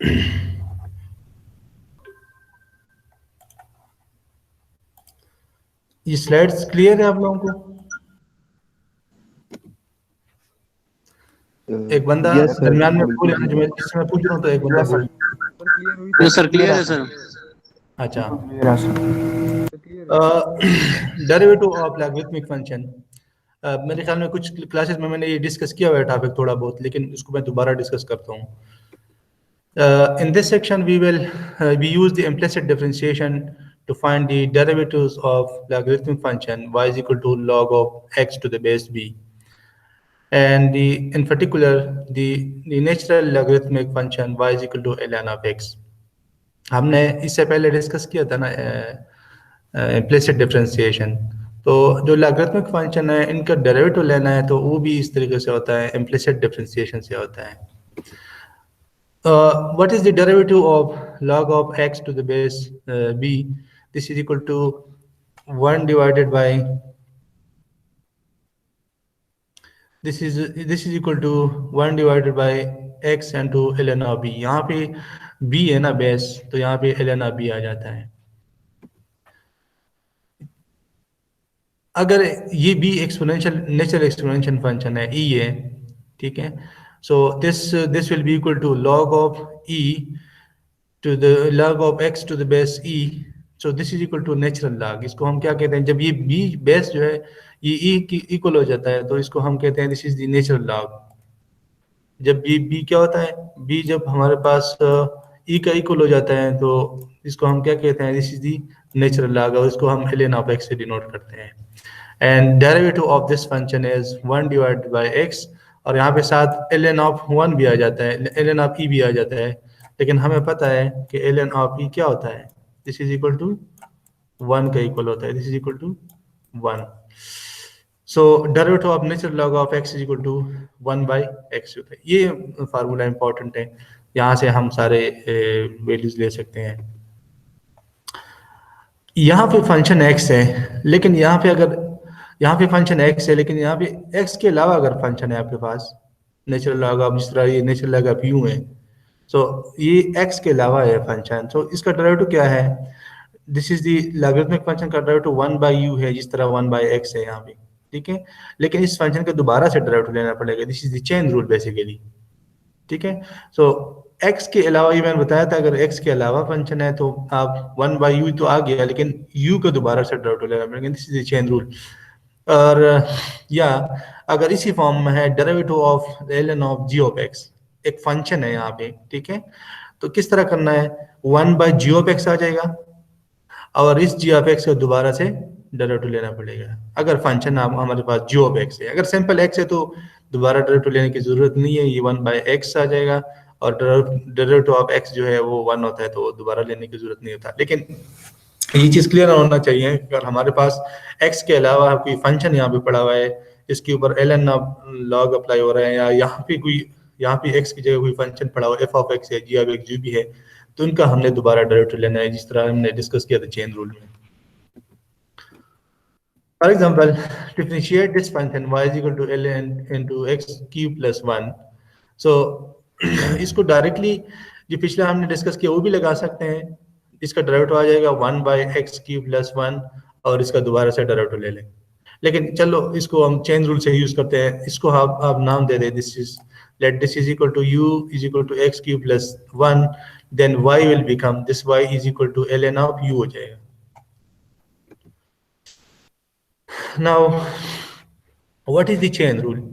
ये slides clear है आप लोगों को? एक बंदा यस सर, दरमियान में बिल्कुल बोले, जो मैं जिससे मैं पूछ रहा हूँ तो एक बंदा बोल। सर क्लियर है सर। अच्छा, डेरिवेटिव ऑफ लॉगरिथमिक फंक्शन। मेरे ख्याल में कुछ क्लासेस में मैंने ये डिस्कस किया हुआ है टॉपिक थोड़ा बहुत, लेकिन इसको मैं दोबारा डिस्कस करता हूँ। In this section, we use the implicit differentiation to find the derivatives of logarithmic function y is equal to log of x to the base b, and in particular the natural logarithmic function y is equal to ln of x. हमने इससे पहले discuss किया था ना implicit differentiation. तो जो logarithmic function है इनका डेरिवेटिव लेना है तो वो भी इस तरीके से होता है, इम्प्लिसिट डिफरेंशिएशन से होता है। What is the derivative of log of x to the base b? This is equal to 1 divided by this is equal to 1 divided by x into ln of b। यहाँ पे b है ना base, तो यहाँ पे ln of b आ जाता है। अगर ये b exponential natural exponential function है, e है, ठीक है। So this will be equal to log of e to the log of x to the base e, so this is equal to natural log। इसको हम क्या कहते हैं, जब ये b बेस जो है ये e की इक्वल हो जाता है तो इसको हम कहते हैं this is the natural log। जब ये b क्या होता है, b जब हमारे पास e का इक्वल हो जाता है तो इसको हम क्या कहते हैं, this is the natural log, और इसको हम ln ऑफ x से डिनोट करते हैं। And derivative of this function is 1 divided bye x, और यहाँ पे साथ ln ऑफ 1 भी आ जाता है, ln ऑफ e भी आ जाता है, लेकिन हमें पता है कि ln ऑफ e क्या होता है, दिस इज इक्वल टू 1 का इक्वल होता है, this is equal to 1। So derivative of natural log of x is equal to 1 by x होता है। ये फार्मूला इंपॉर्टेंट है, यहाँ से हम सारे वैल्यूज ले सकते हैं। यहाँ पे फंक्शन x है, लेकिन यहाँ पे अगर यहाँ पे फंक्शन x है, लेकिन यहाँ पे x के अलावा अगर फंक्शन है आपके पास नेचुरल लॉग ऑफ, जिस तरह ये नेचुरल लॉग ऑफ u है, सो ये x के अलावा है फंक्शन, सो इसका डेरिवेटिव क्या है, this is the logarithmic function का डेरिवेटिव 1 बाई u है, जिस तरह 1 बाई x है यहाँ पे, ठीक है। लेकिन इस फंक्शन का दोबारा से डेरिवेटिव लेना पड़ेगा, this is the chain rule basically, ठीक है। सो x के अलावा, ये मैंने बताया था, अगर x के अलावा फंक्शन है तो आप 1 बाई u तो आ गया, लेकिन u का दोबारा से डेरिवेटिव लेना पड़ेगा, this is the chain rule. और या अगर इसी फॉर्म में है derivative of ln of g of x, एक फंक्शन है यहाँ पे, ठीक है, तो किस तरह करना है, 1 बाई g ऑफ x आ जाएगा, और इस g ऑफ x को दोबारा से डेरिवेटिव लेना पड़ेगा। अगर फंक्शन हमारे पास g ऑफ x है, अगर सिंपल x है तो दोबारा डेरिवेटिव लेने की जरूरत नहीं है, ये 1 बाई x आ जाएगा, और डेरिवेटिव ऑफ x जो है वो 1 होता है तो दोबारा लेने की जरूरत नहीं होता। लेकिन ये चीज क्लियर होना चाहिए, अगर हमारे पास x के अलावा कोई फंक्शन यहाँ पे पड़ा हुआ है, इसके ऊपर ln log अप्लाई हो रहा है, या यहाँ पे x की जगह कोई फंक्शन पड़ा हुआ है, f ऑफ x है, g ऑफ x जो भी है, तो इनका हमने दोबारा डेरिवेटिव लेना है, जिस तरह हमने डिस्कस किया था चेन रूल में। For example, differentiate this function y is equal to ln into x cube plus 1। सो इसको डायरेक्टली जो पिछला हमने डिस्कस किया वो भी लगा सकते हैं, इसका डेरिवेटिव आ जाएगा 1 बाई एक्स क्यूब प्लस 1, और इसका दोबारा से डेरिवेटिव ले लें। लेकिन चलो इसको हम चेन रूल से यूज करते हैं, इसको आप नाम दे दें, this is let this is equal to u is equal to x cube plus 1, then y will become this y is equal to ln of u हो जाएगा। Now what is the chain rule,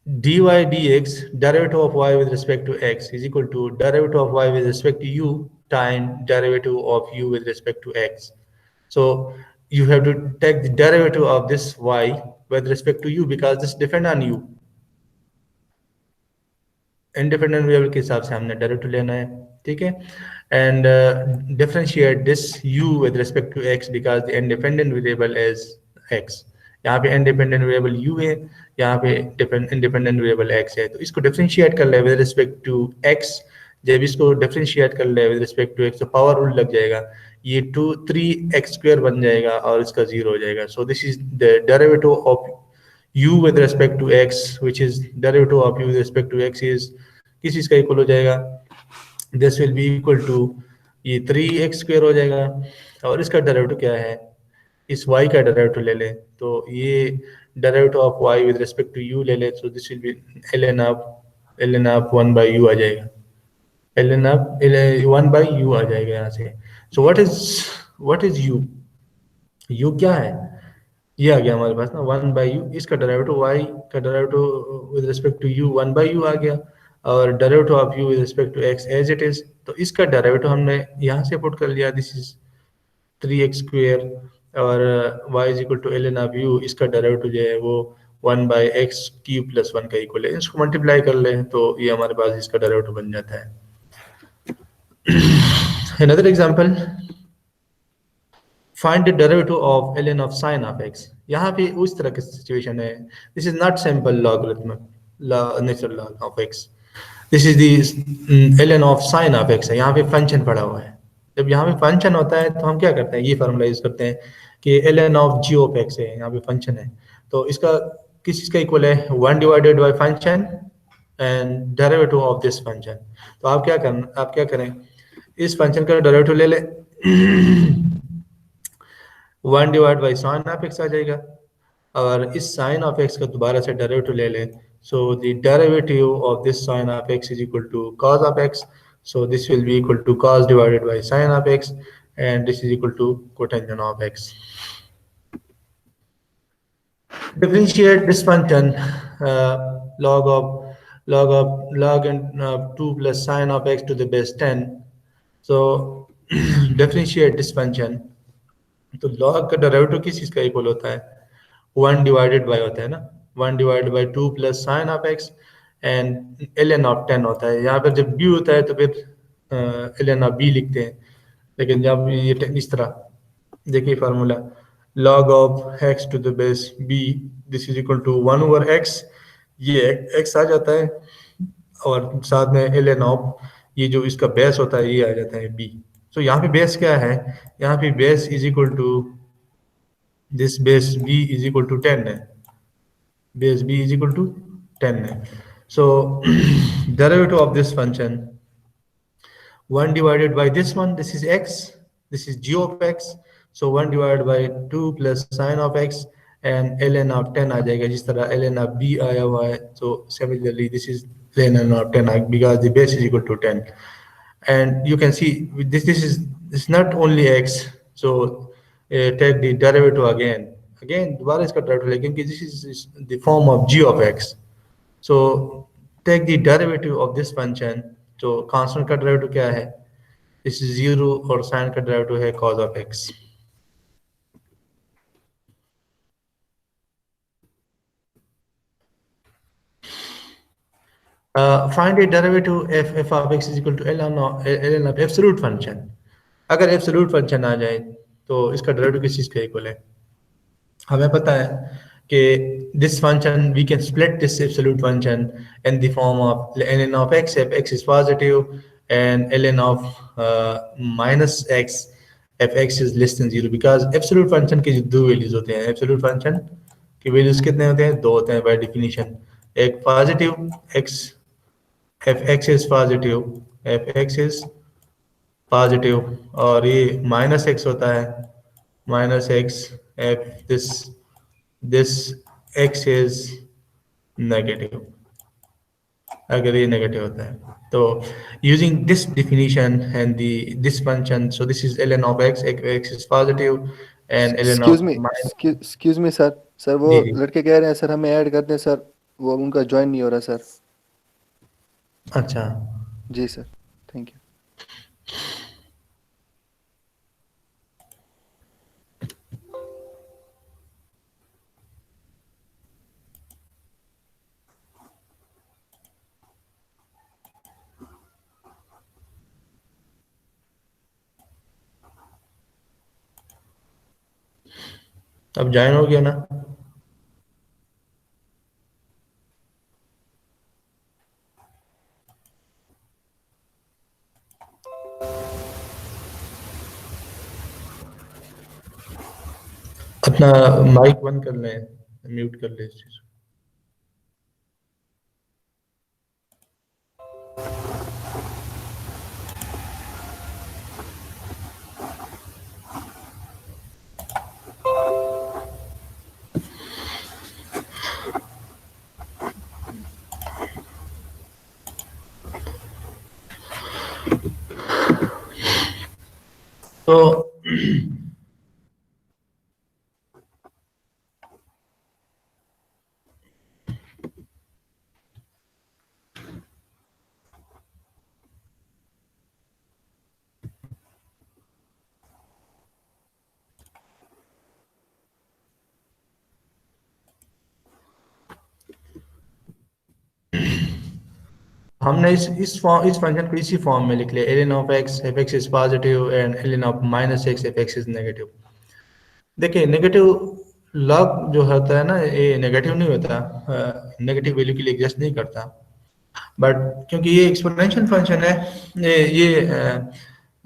dy dx derivative of y with respect to x is equal to derivative of y with respect to u time derivative of u with respect to x। So you have to take the derivative of this y with respect to u because this depend on u। Independent variable के हिसाब से हमने derivative लेना है, ठीक है। And differentiate this u with respect to x because the independent variable is x। यहाँ पे इंडिपेंडेंट वेरिएबल u है, यहाँ पे इंडिपेंडेंट वेरिएबल x है, तो इसको डिफरेंशिएट कर ले विद रिस्पेक्ट टू x। जब इसको डिफरेंशिएट कर ले विद रिस्पेक्ट टू x तो पावर रूल लग जाएगा, ये 3x स्क्वायर बन जाएगा और इसका 0 हो जाएगा। So this is the derivative of u with respect to x, which is derivative of u with respect to x is किस चीज का इक्वल हो जाएगा, this will be equal to ये 3x² हो जाएगा, और इसका डेरिवेटिव क्या है, इस y का डेरिवेटिव ले लें, तो ये derivative of y with respect to u ले लें, so this will be ln of 1/u आ जाएगा, ln ऑफ 1/u आ जाएगा यहाँ से। सो व्हाट इज u क्या है, ये आ गया हमारे पास ना 1/u, इसका डेरिवेटिव y का derivative with respect to u 1/u आ गया, और derivative of u with respect to x as it is, तो इसका डेरिवेटिव हमने यहाँ से पुट कर लिया, दिस इज 3x², और y is equal to ln of u, इसका डेरिवेटिव जो है वो 1/x³ + 1 का इक्वल है, इसको मल्टीप्लाई कर लें तो ये हमारे पास इसका डेरिवेटिव बन जाता है। Another example, find the derivative of ln of sin of x। यहाँ पे उस तरह की सिचुएशन है, this is not simple logarithm natural log of x, this is the ln of sin of x है, यहाँ पे फंक्शन पड़ा हुआ है। जब यहाँ पे फंक्शन होता है तो हम क्या करते हैं, ये फार्मूला यूज करते हैं कि ln of g of x है, यहाँ पे फंक्शन है, तो इसका किस चीज का इक्वल है, 1 divided bye function and derivative of this function. तो आप क्या करें, इस फंक्शन का डेरिवेटिव ले लें 1 divide by sine of x आ जाएगा, और इस साइन ऑफ एक्स का दोबारा से डेरिवेटिव ले लें, so the derivative of this sine of x is equal to cos of x, so this will be equal to cos divided by sine of x, and this is equal to cotangent of x. Differentiate this function log and 2 plus sine of x to the base 10, so differentiate this function, तो log का derivative किस चीज का equal होता है, 1 divided bye होता है ना, 1 divided bye 2 plus sign of x and ln of 10 होता है। यहाँ पर जब b होता है तो फिर ln ऑफ b लिखते हैं, लेकिन जब ये इस तरह देखिए formula, log of x to the base b, this is equal to 1 over x, ये x आ जाता है, और साथ में ln ऑफ ये जो इसका बेस होता है ये आ जाता है b। तो यहाँ पे बेस क्या है, यहाँ पे base is equal to this base b is equal to 10 है, base b is equal to 10 है। So derivative of this function 1 divided by this one, this is x, this is g of x, so 1 divided by 2 plus sine of x and ln of 10 आ जाएगा, जिस तरह ln of b आया हुआ है, so similarly this is ln of 10 because the base is equal to 10, and you can see this is not only x, so take the derivative again दोबारा इसका derivative लें, क्योंकि this is the form of g of x, so take the derivative of this function, तो constant का derivative क्या है, इस 0, और साइन का डेरिवेटिव है cos of x। Find a derivative f of x is equal to ln of absolute function. अगर absolute function आ जाए तो इसका डेरिवेटिव किस चीज का इक्वल है, हमें पता है कि this function we can split this absolute function in the form of ln of x if x is positive and ln of minus x if x is less than 0, because absolute function की जो दो values होते हैं, absolute function की values कितने होते हैं, दो होते हैं बाय डेफिनेशन, एक positive x if x is positive और ये माइनस x होता है, minus x if this x is negative, अगर ये नेगेटिव होता है, तो using this definition and this function, so this is ln of x if x is positive and ln of excuse me sir वो जी। लड़के कह रहे हैं सर हमें ऐड कर दें सर, वो उनका ज्वाइन नहीं हो रहा सर। अच्छा जी सर, थैंक यू। अब ज्वाइन हो गया ना, अपना माइक बंद कर लें, म्यूट कर ले इस चीज। तो हमने इस फंक्शन को इसी फॉर्म में लिख लिया, ln of x F x is positive and ln of minus x F x is negative. देखिए नेगेटिव लॉग जो होता है ना, ये नेगेटिव नहीं होता, नेगेटिव वैल्यू के लिए एग्जिस्ट नहीं करता, बट क्योंकि ये एक्सपोनेंशियल फंक्शन है,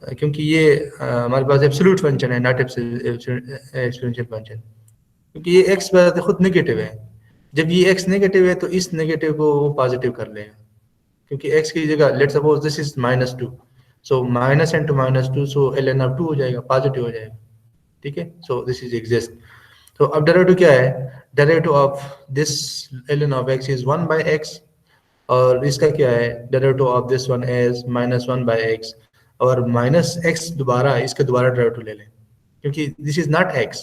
क्योंकि ये हमारे पास एब्सोल्यूट फंक्शन है, नॉट एक्सपोनेंशियल फंक्शन, क्योंकि ये x खुद नेगेटिव है। जब ये x नेगेटिव है तो इस नेगेटिव को वो पॉजिटिव कर लें, क्योंकि x की जगह let's suppose this is -2, so minus into -2, so ln of 2 हो जाएगा, पॉजिटिव हो जाएगा, ठीक है। So this is exist. तो अब डेरिवेटिव क्या है, derivative of this ln of x is 1/x, और इसका क्या है, derivative of this one is -1/x, और -x दोबारा, इसका दोबारा डेरिवेटिव ले लें, क्योंकि दिस इज नॉट x,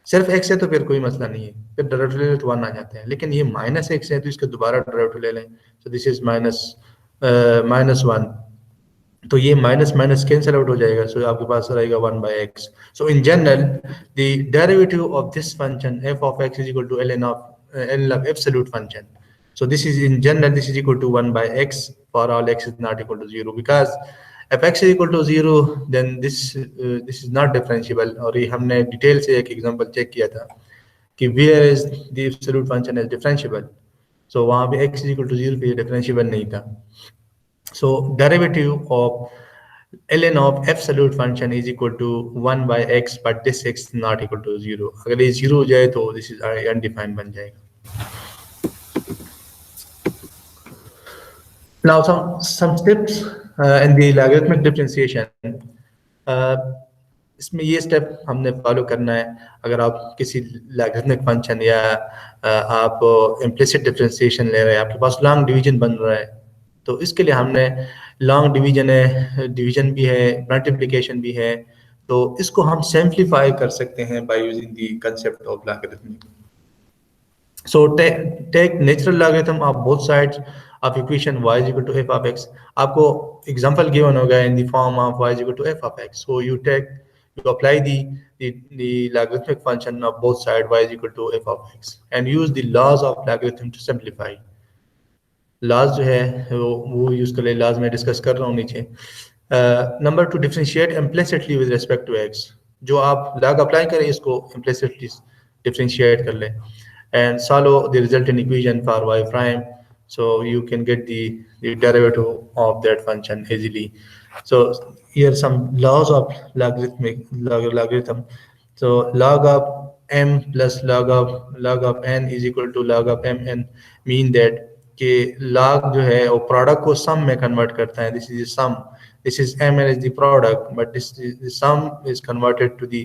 सिर्फ x है तो फिर कोई मसला नहीं है, फिर डेरिवेटिव ले तो 1 आ जाते हैं, लेकिन ये -x है तो इसका दोबारा डेरिवेटिव ले लें, सो दिस इज -1, तो ये माइनस माइनस कैंसिल आउट हो जाएगा, सो आपके पास रहेगा 1/x। So in general the derivative of this function f of x is equal to ln of absolute function, so this is in general this is equal to 1/x for all x is not equal to 0, because if x is equal to 0 then this is not differentiable, और ये हमने detail से एक example check किया था कि where is the absolute function is differentiable, so वहाँ पे x is equal to 0 पे डिफरेंशिएबल नहीं था। So derivative of ln of absolute function is equal to 1/x, but this x is not equal to 0, अगर ये 0 हो जाए तो this is undefined बन जाएगा। Now some steps in the logarithmic differentiation. इसमें ये स्टेप हमने फॉलो करना है। अगर आप किसी लॉगरिथमिक फंक्शन या आप इम्प्लिसिट डिफरेंशिएशन ले रहे हैं, आपके पास लॉन्ग डिवीजन बन रहा है, तो इसके लिए हमने लॉन्ग डिवीजन है, डिवीजन भी है, मल्टीप्लिकेशन भी है, तो इसको हम सिंप्लीफाई कर सकते हैं bye using the concept of logarithmic. So take natural logarithm of both sides of equation y is equal to f of x. आपको example given होगा in the form of y is equal to f of x. So you apply the logarithmic function of both sides y is equal to f of x and use the laws of logarithm to simplify. laws जो है वो use कर ले, laws में discuss कर रहा हूँ नीचे। Number 2, differentiate implicitly with respect to x. जो आप log अप्लाई करें इसको implicitly डिफरेंशिएट कर ले and solve the resultant equation for y prime, so you can get the derivative of that function easily. So here some laws of logarithm. So log of m plus log of n is equal to log of mn, mean that कि log जो है वो product को सम में convert करता है, this is sum, this is mn is the product, but this is the sum is converted to the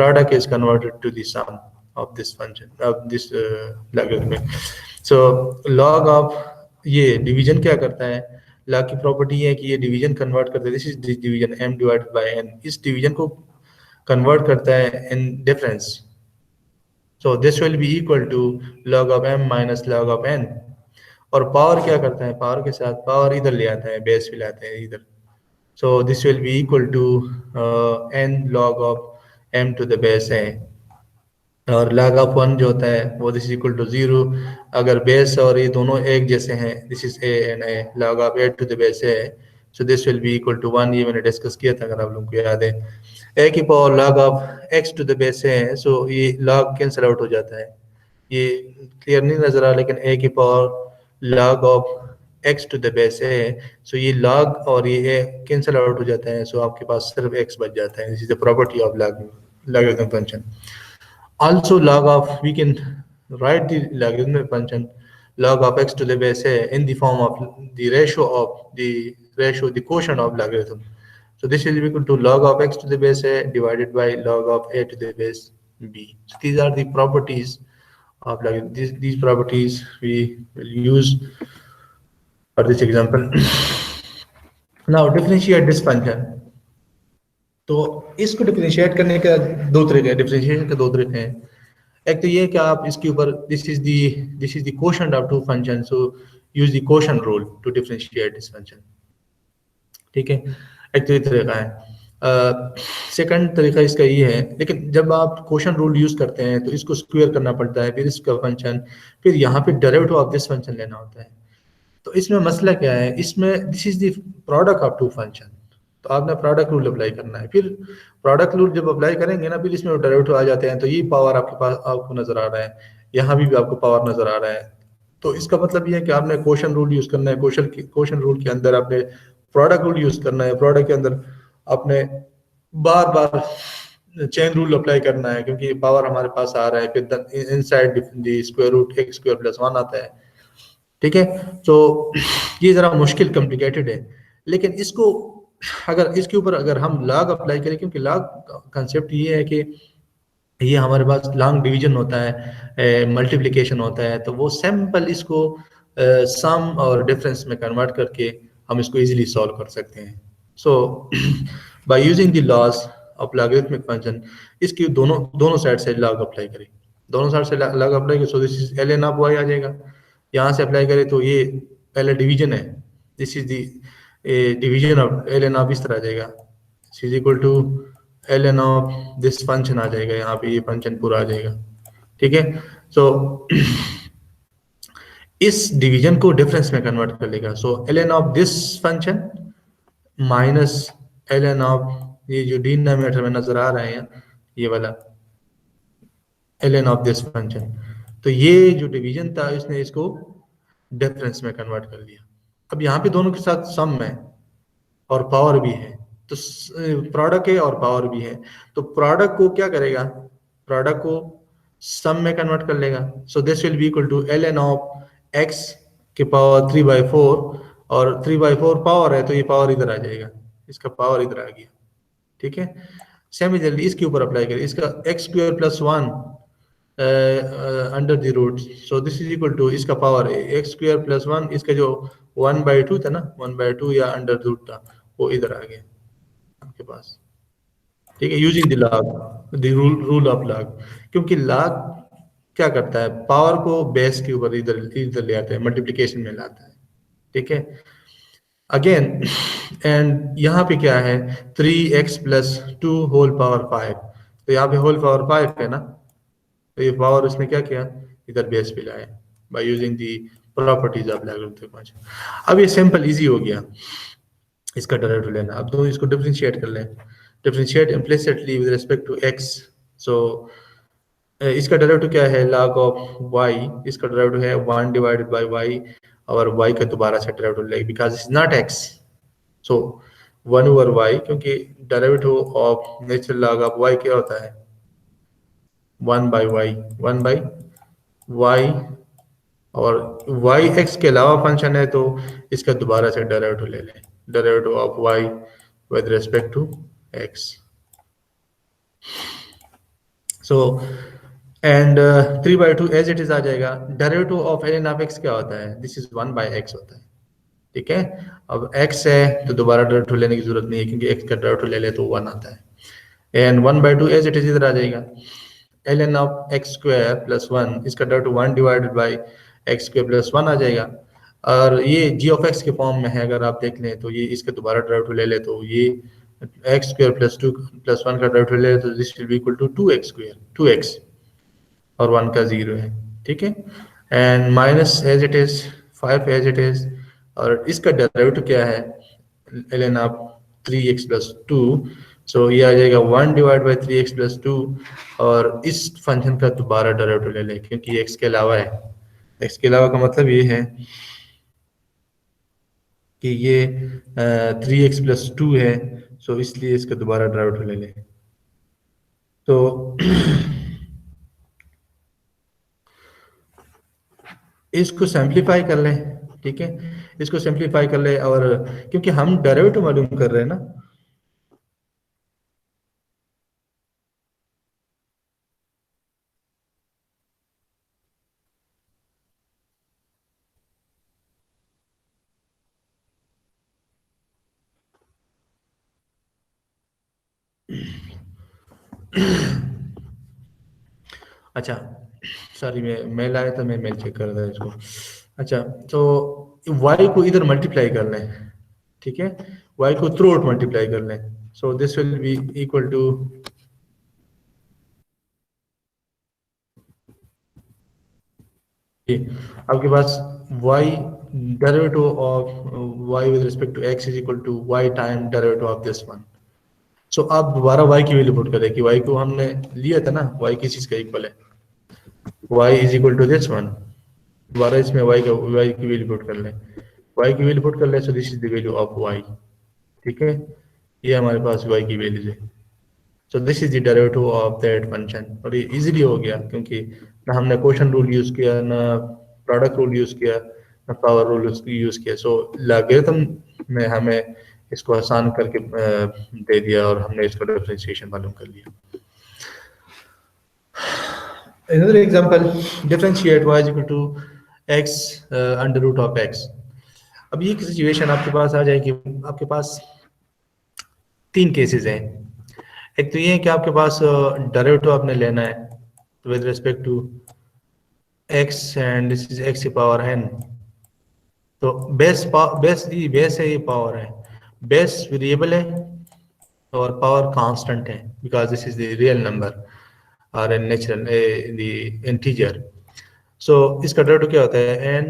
product is converted to the sum of this function of this logarithmic. So log of ये division क्या करता है, log की property है कि ये division convert करता है, this is division m divided by n, इस डिवीजन को कन्वर्ट करता है in difference, so this will be equal to log of m minus log of n। और पावर क्या करता है, पावर के साथ पावर इधर ले आता है, बेस भी लाते हैं इधर, so this will be equal to n log of m to the base a, और log of 1 जो होता है वो दिस इज इक्वल टू 0, अगर बेस और ये दोनों एक जैसे हैं, this is a and a, log of a to the base a, so this will be equal to 1, ये मैंने डिस्कस किया था अगर आप लोगों को याद है। a की power log of x to the base a है, so ये log कैंसिल आउट हो जाता है, ये क्लियर नहीं नजर आ, लेकिन a की power log of x to the base a, so ये log और ये a कैंसिल आउट हो जाता है, so आपके पास सिर्फ x बच जाता है, this is the property of logarithm function. Also log of, we can write the logarithmic function log of x to the base a in the form of the the quotient of logarithm, so this will be equal to log of x to the base a divided by log of a to the base b. So these are the properties of logarithm. These properties we will use for this example. Now differentiate this function. तो इसको differentiate करने का दो तरीके हैं, differentiation के दो तरीके हैं। एक तो ये कि आप इसके ऊपर this is the quotient of two function, so use the quotient rule to differentiate this function. ठीक है, एक तो ये तरीका है। सेकंड तरीका इसका ये है, लेकिन जब आप कोशंट रूल यूज करते हैं तो इसको स्क्वायर करना पड़ता है, फिर इसका फंक्शन, फिर यहाँ पे डेरिवेटिव ऑफ दिस फंक्शन लेना होता है। तो इसमें मसला क्या है, इसमें this is the product of two function, तो आपने प्रोडक्ट रूल अप्लाई करना है। फिर प्रोडक्ट रूल जब अप्लाई करेंगे ना, फिर इसमें डेरिवेटिव आ जाते हैं, तो ये पावर आपके पास आपको नजर आ रहा है, यहाँ भी आपको पावर नजर आ रहा है। तो इसका मतलब ये है कि आपने क्वेश्चन रूल यूज करना है, क्वेश्चन रूल के अंदर आपने प्रोडक्ट रूल यूज करना है, प्रोडक्ट के अंदर आपने बार बार चेन रूल अप्लाई करना है, क्योंकि पावर हमारे पास आ रहा है, फिर inside the square root x square plus one आता है। ठीक है, तो ये जरा मुश्किल कॉम्प्लिकेटेड है, लेकिन इसको अगर इसके ऊपर अगर हम लॉग अप्लाई करें, क्योंकि लॉग कंसेप्ट ये है कि ये हमारे पास लॉन्ग डिवीजन होता है, मल्टीप्लिकेशन होता है, तो वो सिंपल इसको सम और डिफरेंस में कन्वर्ट करके हम इसको इजीली सॉल्व कर सकते हैं। So by using the laws of logarithmic function, इसकी दोनों दोनों साइड से लॉग अप्लाई करें, दोनों साइड से लॉग अप्लाई करें, so this is l n of y आ जाएगा। यहाँ से अप्लाई करें तो ये पहले डिवीजन है, this is the division of l n of, इस तरह आ जाएगा, is equal to l n of this function आ जाएगा, यहाँ पे ये फंक्शन पूरा आ जाएगा। ठीक है, सो इस डिवीजन को डिफरेंस में कन्वर्ट कर लेगा, so l n of this function minus l n of ये जो डिनोमिनेटर में नजर आ रहे हैं ये वाला l n of this function, तो ये जो डिवीजन था इसने इसको डिफरेंस में कन्वर्ट कर लिया। अब यहाँ पे दोनों के साथ सम है और पावर भी है, तो प्रोडक्ट है और पावर भी है, तो प्रोडक्ट को क्या करेगा, प्रोडक्ट को सम में कन्वर्ट कर लेगा। So this will be equal to l n of x के पावर 3/4, और 3/4 पावर है तो ये पावर इधर आ जाएगा, इसका पावर इधर आ गया। ठीक है, सिमिलरली इसके ऊपर अप्लाई करें, इसका x square plus one under the root, so this is equal to इसका power x square plus one, इसका जो 1/2 था ना, 1/2 या अंडर रूट था, वो इधर आ गया आपके पास। ठीक है, using the log, the rule of log, क्योंकि लॉग क्या करता है, पावर को बेस के ऊपर इधर इधर ले आता है, मल्टीप्लिकेशन में लाता है। ठीक है, अगेन एंड यहाँ पे क्या है, 3x प्लस 2 होल पावर 5, तो यहाँ पे होल पावर 5 है ना, तो ये पावर उसने क्या किया, इधर बेस पे लाया by using the properties of logarithmic function. अब ये सिंपल इजी हो गया इसका डेरिवेटिव लेना। अब दोनों इसको डिफरेंशिएट कर लें, differentiate implicitly with respect to x, सो इसका डेरिवेटिव क्या है, log ऑफ y, इसका डेरिवेटिव है 1 डिवाइडेड बाय y, और y का दोबारा से डेरिवेटिव लेंगे बिकॉज इट्स नॉट x, सो 1 ओवर y, क्योंकि derivative of natural log of y क्या होता है, 1 बाय y, 1 बाय y, और y x के अलावा फंक्शन है तो इसका दोबारा से डेरिवेटिव ले लें, derivative of y with respect to x। So and 3/2 as it is आ जाएगा। Derivative of n of x क्या होता है, दिस इज 1/x होता है। ठीक है, अब x है तो दोबारा डेरिवेटिव लेने की जरूरत नहीं है, क्योंकि x का डेरिवेटिव ले ले तो 1 आता है, एंड 1/2 एज इट इज इधर आ जाएगा, ln of x square plus one, इसका derivative 1 divided by x square plus one आ जाएगा, और ये जी ऑफ एक्स के फॉर्म में है, अगर आप देख लें तो ये इसका दोबारा डेरिवेटिव ले ले तो ये एक्स स्क्वायर प्लस 2 प्लस वन का डेरिवेटिव ले ले तो this will be equal to 2x square, 2x और 1 का 0 है। ठीक है, and minus as it is 5 as it is, और इसका डेरिवेटिव क्या है, ln ऑफ 3x प्लस 2, सो ये आ जाएगा 1 डिवाइड बाई 3x प्लस 2, और इस फंक्शन का दोबारा डेरिवेटिव ले लें, क्योंकि x के अलावा है, x के अलावा का मतलब ये है कि ये 3x प्लस 2 है, सो इसलिए इसका दोबारा डेरिवेटिव ले लें। तो इसको सिंप्लीफाई कर लें। ठीक है, इसको सिंप्लीफाई कर लें, और क्योंकि हम डेरिवेटिव मालूम कर रहे हैं ना, अच्छा सॉरी, मैं मेल आया था, मैं मेल चेक कर रहा था इसको। अच्छा, तो y को इधर मल्टीप्लाई कर लें, ठीक है, y को थ्रू आउट मल्टीप्लाई कर लें, so this will be equal to, आपके पास y derivative of y with respect to x is equal to y time derivative of this one. सो आप दोबारा y की वैल्यू पुट करें कि y को हमने लिया था ना, y किस चीज का इक्वल है, y is equal to this one. दोबारा इसमें y की वैल्यू पुट कर लें, y की वैल्यू पुट कर लें, so this is the value of y, ठीक है, ये हमारे पास y की वैल्यू है। So this is the derivative of that function, और ये इजीली हो गया क्योंकि ना हमने क्वोशंट रूल यूज किया, ना प्रोडक्ट रूल यूज किया, ना पावर रूल यूज किया। सो लॉगरिथम में हमें इसको आसान करके दे दिया और हमने इसका डिफरेंशिएशन मालूम कर लिया। Another example, differentiate y is equal to x under root of x। अब ये सिचुएशन आपके पास आ जाएगी, आपके पास तीन केसेस हैं। एक तो ये है कि आपके पास डेरिवेटिव आपने लेना है with respect to x and this is x की पावर n। तो बेस है, ये पावर है, बेस वेरिएबल है और पावर कांस्टेंट है because this is the real number और एन नेचुरल द इंटीजर। सो इसका डेरिवेटिव क्या होता है,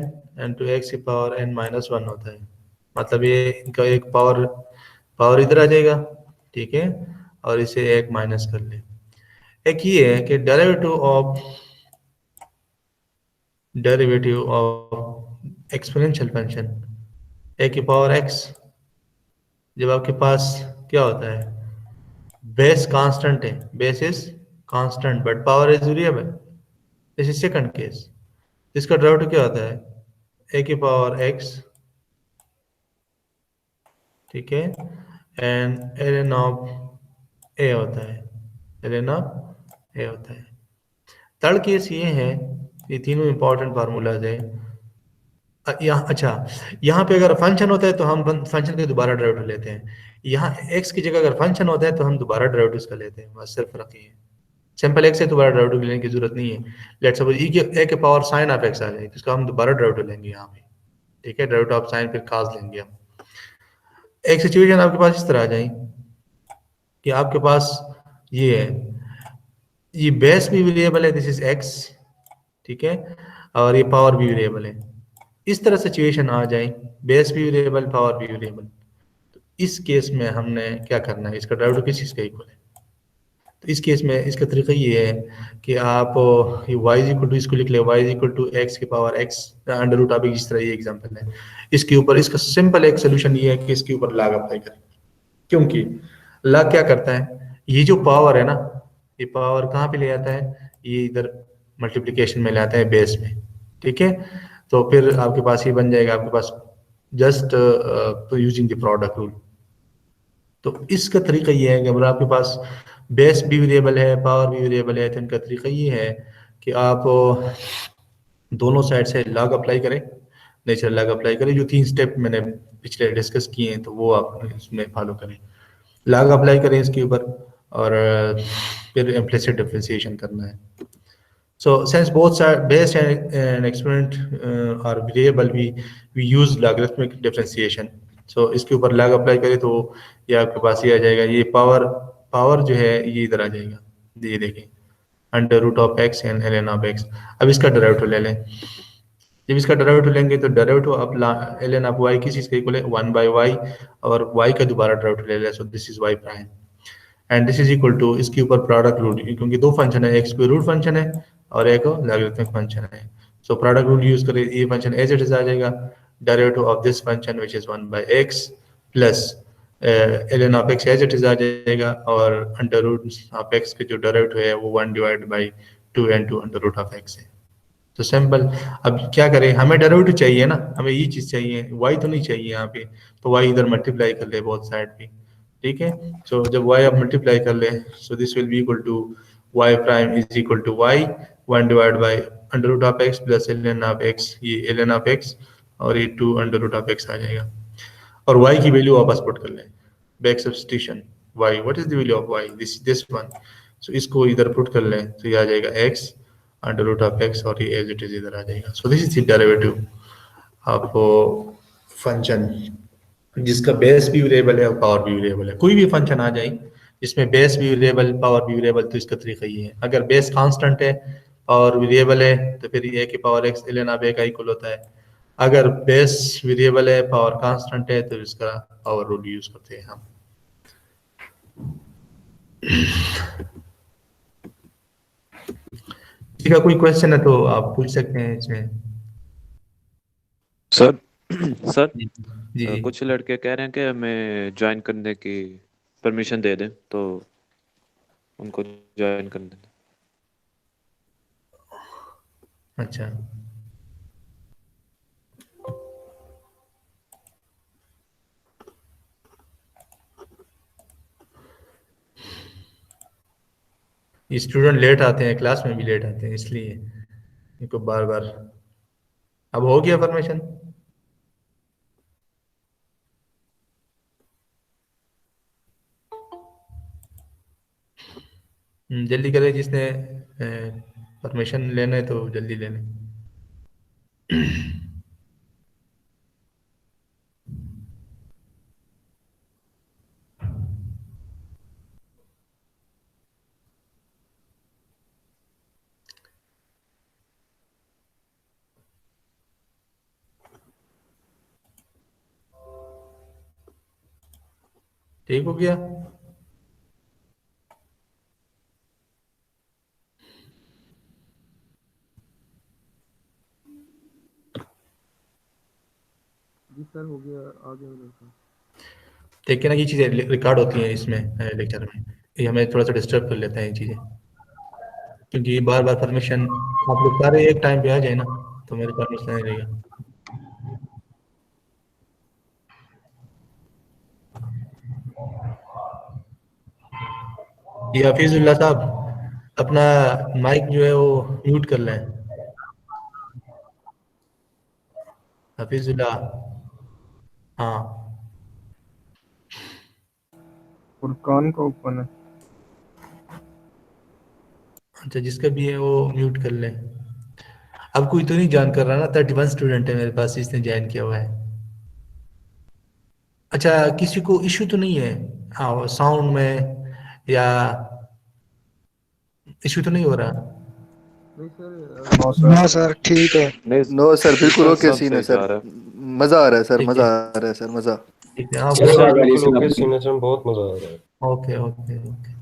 n टू x की पावर n माइनस 1 होता है। मतलब ये इनका एक पावर इधर आ जाएगा, ठीक है, और इसे एक माइनस कर ले। एक ये है कि derivative of exponential function a की पावर x, जब आपके पास क्या होता है, बेस कांस्टेंट है, base is constant but power is variable, this is second case. इसका डेरिवेटिव क्या होता है, a की पावर x, ठीक है, एंड ln ऑफ a होता है, ln ऑफ a होता है। थर्ड केस ये है, ये तीनों इंपॉर्टेंट फार्मूलाज है। अच्छा, यहाँ पे अगर फंक्शन होता है तो हम फंक्शन के दोबारा डेरिवेटिव लेते हैं, यहाँ x की जगह अगर फंक्शन होता है तो हम दोबारा डेरिवेटिव इसका लेते हैं, बस सिर्फ फर्क ये है। सिंपल x से दोबारा डेरिवेटिव लेने की जरूरत नहीं है। लेट्स सपोज a के पावर साइन ऑफ x आ जाए तो इसका हम दोबारा डेरिवेटिव लेंगे यहाँ पे, ठीक है, डेरिवेटिव ऑफ साइन फिर cos लेंगे हम। एक सिचुएशन आपके पास इस तरह आ जाए कि आपके पास ये है, ये बेस भी वेरिएबल है, दिस इज x, ठीक है, और ये पावर भी वेरिएबल है। इस तरह सिचुएशन आ जाए, बेस भी वेरिएबल, पावर भी वेरिएबल, तो इस केस में हमने क्या करना है, इसका डेरिवेटिव किस चीज का इक्वल है। तो इस केस में इसका तरीका ये है कि आप ये y इज इक्वल टू, इसको लिख ले, y is equal to x की power x under root of, इस तरह ये एग्जांपल है। इसके ऊपर इसका सिंपल एक सोल्यूशन ये है कि इसके ऊपर लॉग अप्लाई करें, क्योंकि लॉग क्या करता है, ये जो पावर है ना, ये पावर कहाँ पे ले आता है, ये इधर मल्टीप्लिकेशन में ले आता है बेस में, ठीक है। तो फिर आपके पास ये बन जाएगा, आपके पास just using the product rule. तो इसका तरीका ये है कि अगर आपके पास बेस भी वेरिएबल है, पावर भी वेरिएबल है, तो इनका तरीका ये है कि आप दोनों साइड से लॉग अप्लाई करें, नेचुरल लॉग अप्लाई करें। जो 3 स्टेप मैंने पिछले डिस्कस किए हैं तो वो आप इसमें फॉलो करें, लॉग अप्लाई करें इसके ऊपर, और फिर इम्प्लिसिट डिफरेंशिएशन करना है। So since both base and exponent are variable, we use logarithmic differentiation। So इसके ऊपर log अप्लाई करें तो ये आपके पास ये आ जाएगा, ये पावर जो है ये इधर आ जाएगा, ये देखें, under root of x and ln of x। अब इसका डेरिवेटिव ले लें, जब इसका डेरिवेटिव लेंगे तो derivative of ln of y किस चीज का इक्वल है, 1/y, और y का दोबारा डेरिवेटिव ले लें, so this is y prime and this is equal to, इसके ऊपर प्रोडक्ट रूल, क्योंकि दो फंक्शन है, एक स्क्वायर रूट फंक्शन है और एक लॉगरिथमिक फंक्शन है। सो प्रोडक्ट रूल यूज करें, ये फंक्शन एज इट इज आ जाएगा, derivative of this function which is 1/x plus ln of x as it is आ जाएगा, और अंडर रूट ऑफ x के जो डेरिवेटिव है वो 1/2 n2 under root of x है। तो सिंपल, अब क्या करें, हमें डेरिवेटिव चाहिए ना, हमें ये चीज चाहिए, y तो नहीं चाहिए यहाँ पे, तो y इधर मल्टीप्लाई कर ले बोथ साइड पे, ठीक है। सो जब y आप मल्टीप्लाई कर ले, so this will be equal to y prime is equal to y 1 divide by under root of x plus ln of x, ये ln ऑफ x और ये 2 अंडर रूट ऑफ x आ जाएगा। और y की value वापस put कर लें, back substitution y, what is the value of y, this one, सो इसको इधर पुट कर लें तो ये आ जाएगा x under root of x और ये एज इट इज इधर आ जाएगा। So this is the derivative आपको फंक्शन जिसका बेस भी वेरिएबल है और पावर भी वेरिएबल है। कोई भी फंक्शन आ जाए जिसमें बेस भी वेरिएबल पावर भी वेरिएबल तो इसका तरीका ये है। अगर बेस कांस्टेंट है और वेरिएबल है तो फिर a की power x ln of a का इक्वल होता है। अगर बेस वेरिएबल है पावर कांस्टेंट है तो इसका पावर रूल यूज करते हैं हम। किसी का कोई क्वेश्चन है तो आप पूछ सकते हैं इसमें। सर सर जी जी कुछ लड़के कह रहे हैं कि हमें ज्वाइन करने की परमिशन दे दें तो उनको ज्वाइन कर दें। अच्छा स्टूडेंट लेट आते हैं, क्लास में भी लेट आते हैं, इसलिए इनको बार बार। अब हो गया परमिशन? जल्दी करें, जिसने परमिशन लेना है तो जल्दी ले लें। ठीक हो गया? जी सर हो गया, आ गया उधर का। देखिए ना, ये चीज़ें रिकॉर्ड होती हैं इसमें लेक्चर में, ये हमें थोड़ा सा डिस्टर्ब कर लेता है ये चीज़ें, क्योंकि बार बार परमिशन आप लोग सारे एक टाइम पे आ जाए ना तो मेरे पास मसला नहीं रहेगा। ये हफीजुल्लाह साहब अपना माइक जो है वो म्यूट कर लें। हफीजुल्लाह, हाँ फुरकान का ओपन है। अच्छा, जिसका भी है वो म्यूट कर लें। अब कोई तो नहीं ज्वाइन कर रहा ना? 31 स्टूडेंट है मेरे पास, इसने ज्वाइन किया हुआ है। अच्छा, किसी को इशू तो नहीं है हाँ साउंड में, या इशू तो नहीं हो रहा? नहीं सर नो हाँ सर, सर ठीक है। नहीं नो सर, बिल्कुल ओके सब सीन है सही जा सर। रहा है। मजा आ रहा है सर, ठीक मजा है आ रहा है सर, मजा। ठीक है, हाँ सर बोलो। बिल्कुल ओके सीन है सर, बहुत मजा आ रहा है। Okay okay okay.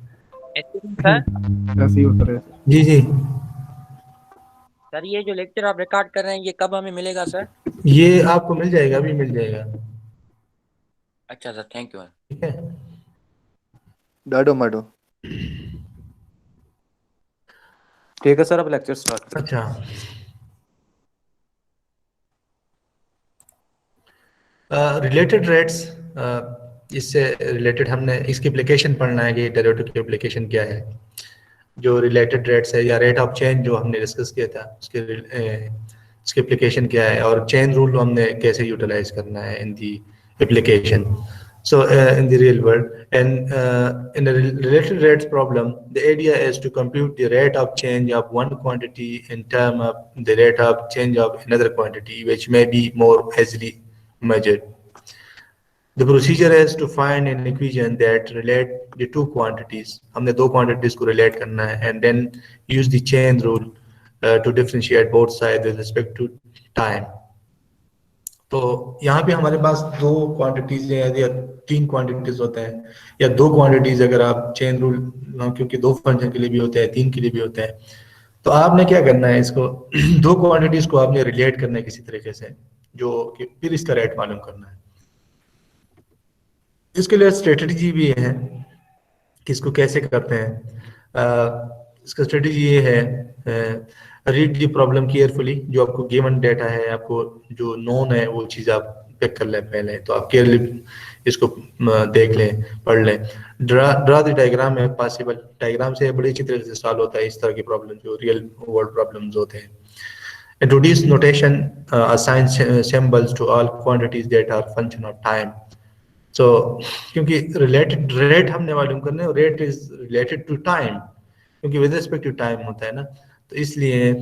सर ऐसे ही होता रहे सर। जी जी, सर ये जो लेक्चर आप रिकॉर्ड कर रहे हैं ये कब हमें मिलेगा सर? ये आपको मिल जाएगा, अभी मिल जाएगा। अच्छा सर, थैंक यू। ठीक है, डाडो माडो। ठीक है सर, अब लेक्चर स्टार्ट करें। अच्छा रिलेटेड रेट्स, इससे रिलेटेड हमने इसकी एप्लीकेशन पढ़ना है कि डेरिवेटिव की एप्लीकेशन क्या है। जो रिलेटेड रेट्स है या रेट ऑफ चेंज जो हमने डिस्कस किया था उसकी एप्लीकेशन क्या है, और चेन रूल हमने कैसे यूटिलाइज करना है in the application. So in the real world, and in a related rates problem, the idea is to compute the rate of change of one quantity in term of the rate of change of another quantity, which may be more easily measured. The procedure is to find an equation that relate the two quantities. हमने दो quantities को relate करना है, and then use the chain rule to differentiate both sides with respect to time. तो यहाँ पे हमारे पास दो क्वांटिटीज या तीन क्वांटिटीज होता है, या दो क्वांटिटीज अगर आप चेन रूल, क्योंकि दो फंक्शन के लिए भी होता है, तीन के लिए भी होता है। तो आपने क्या करना है, इसको दो क्वांटिटीज को आपने रिलेट करना है किसी तरीके से, जो कि फिर इसका रेट मालूम करना है। इसके लिए स्ट्रेटजी भी है कि इसको कैसे करते हैं। इसका स्ट्रेटजी ये है, रीड दी प्रॉब्लम केयरफुली। जो आपको गिवन डेटा है, आपको जो नोन है वो चीज़ आप पिक कर लें पहले, तो आप केयरली इसको देख लें, पढ़ लें। ड्रा द डायग्राम है पॉसिबल, डायग्राम से बड़ी अच्छी तरह से सॉल्व होता है इस तरह की प्रॉब्लम जो रियल वर्ल्ड प्रॉब्लम्स होते हैं। Introduce notation, assign symbols to all quantities that are function of time. So क्योंकि रिलेटेड रेट हमने मालूम करना है, rate is related to time, क्योंकि विद रिस्पेक्ट टू टाइम होता है ना, तो इसलिए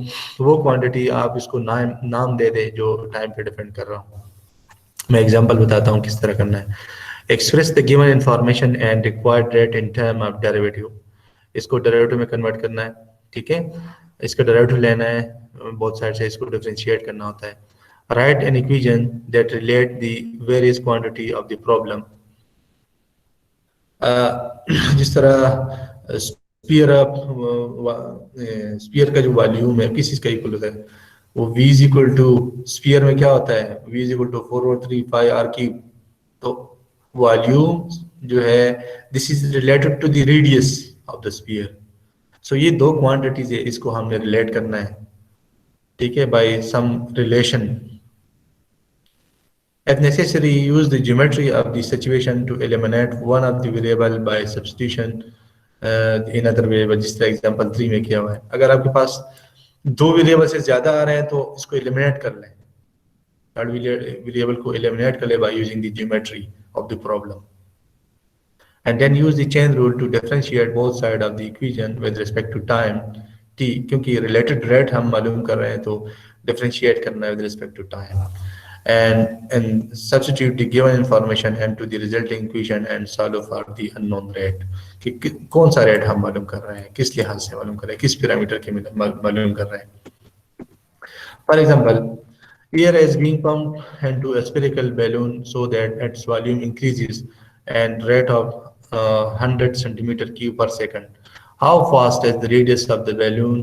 वो क्वांटिटी आप इसको नाम दे दे जो टाइम पे डिपेंड कर रहा हूँ। मैं एग्जांपल बताता हूँ किस तरह करना है। Express the given information and required rate in term of derivative. इसको डेरिवेटिव में कन्वर्ट करना है, ठीक है, इसका डेरिवेटिव लेना है, बोथ साइड से इसको डिफरेंशिएट करना होता है। Right an equation that relate the various quantity of the problem. जिस तरह स्पीयर का जो वॉल्यूम है किस चीज का इक्वल होता है, वो v is equal to, sphere में क्या होता है, v is equal to 4/3πr³। तो वॉल्यूम जो है this is related to the radius of the sphere. So ये दो क्वांटिटीज है, इसको हमने रिलेट करना है, ठीक है, by some relation. If necessary, use the geometry of the situation to eliminate one of the variable by substitution in other variable, जिस तरह एग्जाम्पल 3 में किया हुआ है। अगर आपके पास दो वेरिएबल से ज्यादा आ रहे हैं तो इसको एलिमिनेट कर लें, थर्ड वेरिएबल को एलिमिनेट कर ले bye using the geometry of the problem, and then use the chain rule to differentiate both sides of the equation with respect to time t, क्योंकि related rate हम मालूम कर रहे हैं तो differentiate करना है with respect to time, and substitute the given information into the resulting equation and solve for the unknown rate, कि कौन सा रेट हम मालूम कर रहे हैं, किस लिहाज से मालूम कर रहे हैं, किस पैरामीटर के मालूम कर रहे हैं। For example, air is being pumped into a spherical balloon so that its volume increases and rate of 100 centimeter cube per second. How fast is the radius of the balloon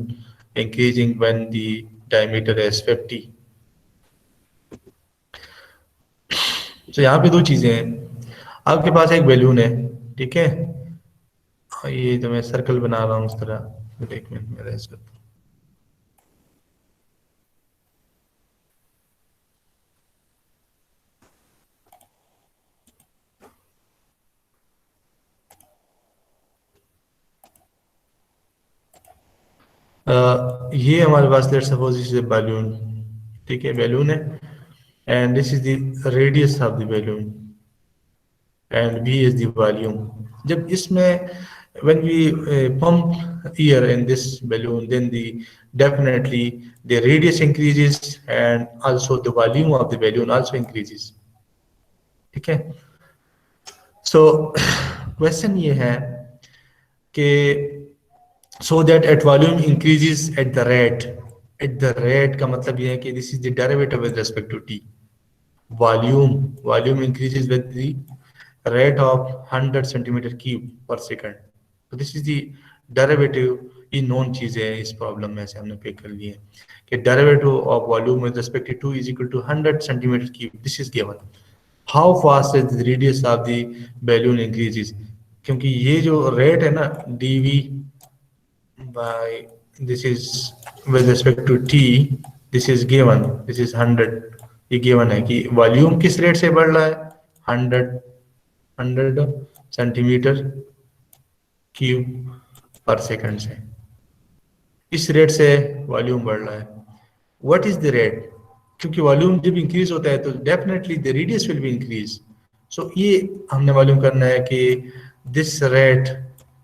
increasing when the diameter is 50? तो यहाँ पे दो चीजें हैं। आपके पास एक balloon है, ठीक है, ये तो मैं सर्कल बना रहा हूँ इस तरह, एक मिनट में रेस्ट करता हूँ। ये हमारे पास let's suppose this is balloon, ठीक है, बैलून है, and this is the radius of the balloon and v is the volume. जब इसमें when we pump air in this balloon, then definitely the radius increases and also the volume of the balloon also increases, ठीक है। so question ये है कि so that at volume increases at the rate का मतलब ये है कि this is the derivative with respect to t, volume increases with the rate of 100 centimeter cube per second, तो दिस इज द डेरिवेटिव। ये नॉन चीजें हैं इस प्रॉब्लम में से हमने पिक कर लिए कि derivative of volume with respect to is equal to 100 centimetre cube, this is given. How fast is the radius of the balloon increases, क्योंकि ये जो रेट है ना dv by this is with respect to t, this is given, this is 100, ये given है कि volume किस rate से बढ़ रहा है, 100 सेंटीमीटर क्यूब पर सेकंड से, इस रेट से वॉल्यूम बढ़ रहा है। व्हाट इज द रेट, क्योंकि वॉल्यूम जब इंक्रीज होता है तो definitely the radius will be increase. So ये हमने मालूम करना है कि दिस रेट,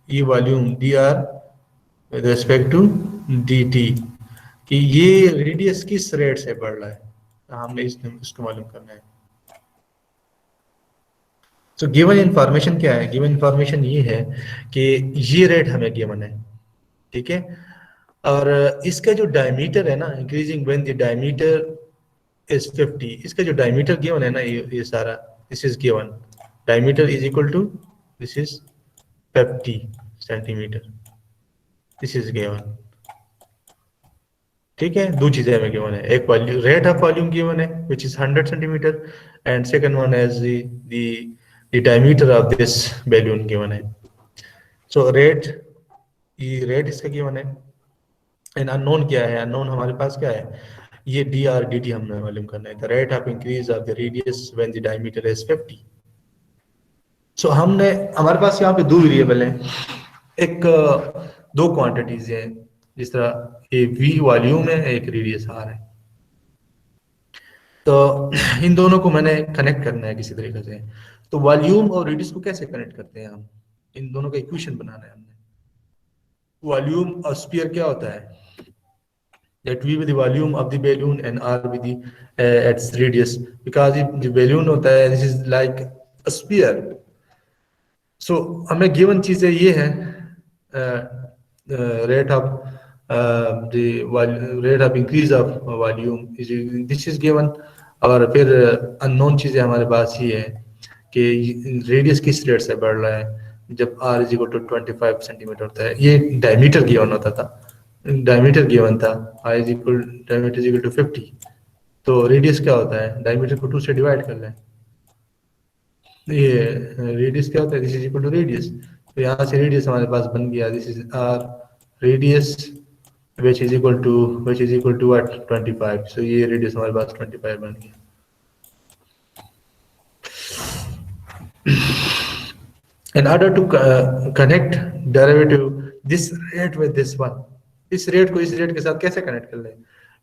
ये volume dr with respect to dt, कि ये रेडियस किस रेट से बढ़ रहा है, हमने इसको मालूम करना है। तो गिवन इंफॉर्मेशन क्या है, गिवन इंफॉर्मेशन ये है कि ये रेट हमें गिवन है, ठीक है, और इसका जो डायमीटर है ना, increasing when the diameter is 50, इसका जो डायमीटर गिवन है ना, ये सारा this is given, diameter is equal to this is 50 centimetre, this is given, ठीक है। दो चीजें हमें गिवन है, एक volume, rate of volume given है which is 100 centimetre, and second one is the diameter of this balloon given है। so rate, ये rate इसका given है, and unknown क्या है, unknown हमारे पास क्या है, ये dr dt हमने मालूम करना है, the rate of increase of the radius when the diameter is 50। so हमने, हमारे पास यहाँ पे दो वेरिएबल हैं, एक दो क्वांटिटीज हैं, जिस तरह ये v वॉल्यूम है, एक रेडियस r है, तो इन दोनों को मैंने कनेक्ट करना है किसी तरीके से। तो वॉल्यूम और रेडियस को कैसे कनेक्ट करते हैं हम, इन दोनों का इक्वेशन बनाना है हमने। वॉल्यूम ऑफ स्फीयर क्या होता है, that v with the volume of the balloon and r with the its radius, because if the balloon होता है this is like a sphere. So हमें given चीजें ये है rate of the rate of increase of volume is this is given, और फिर unknown चीजें हमारे पास ये है कि रेडियस किस रेट से बढ़ रहा है जब r is equal to 25 centimetre होता है, ये डायमीटर गिवन होता था, डायमीटर गिवन था i is equal diameter is equal to 50, तो रेडियस क्या होता है, डायमीटर को 2 से डिवाइड कर लें, ये रेडियस क्या होता है, this is equal to radius, तो यहाँ से रेडियस हमारे पास बन गया, this is r radius which is equal to what 25, so ये रेडियस हमारे पास 25 बन गया. In order to connect derivative this rate with this one, इस रेट को इस रेट के साथ कैसे कनेक्ट कर लें,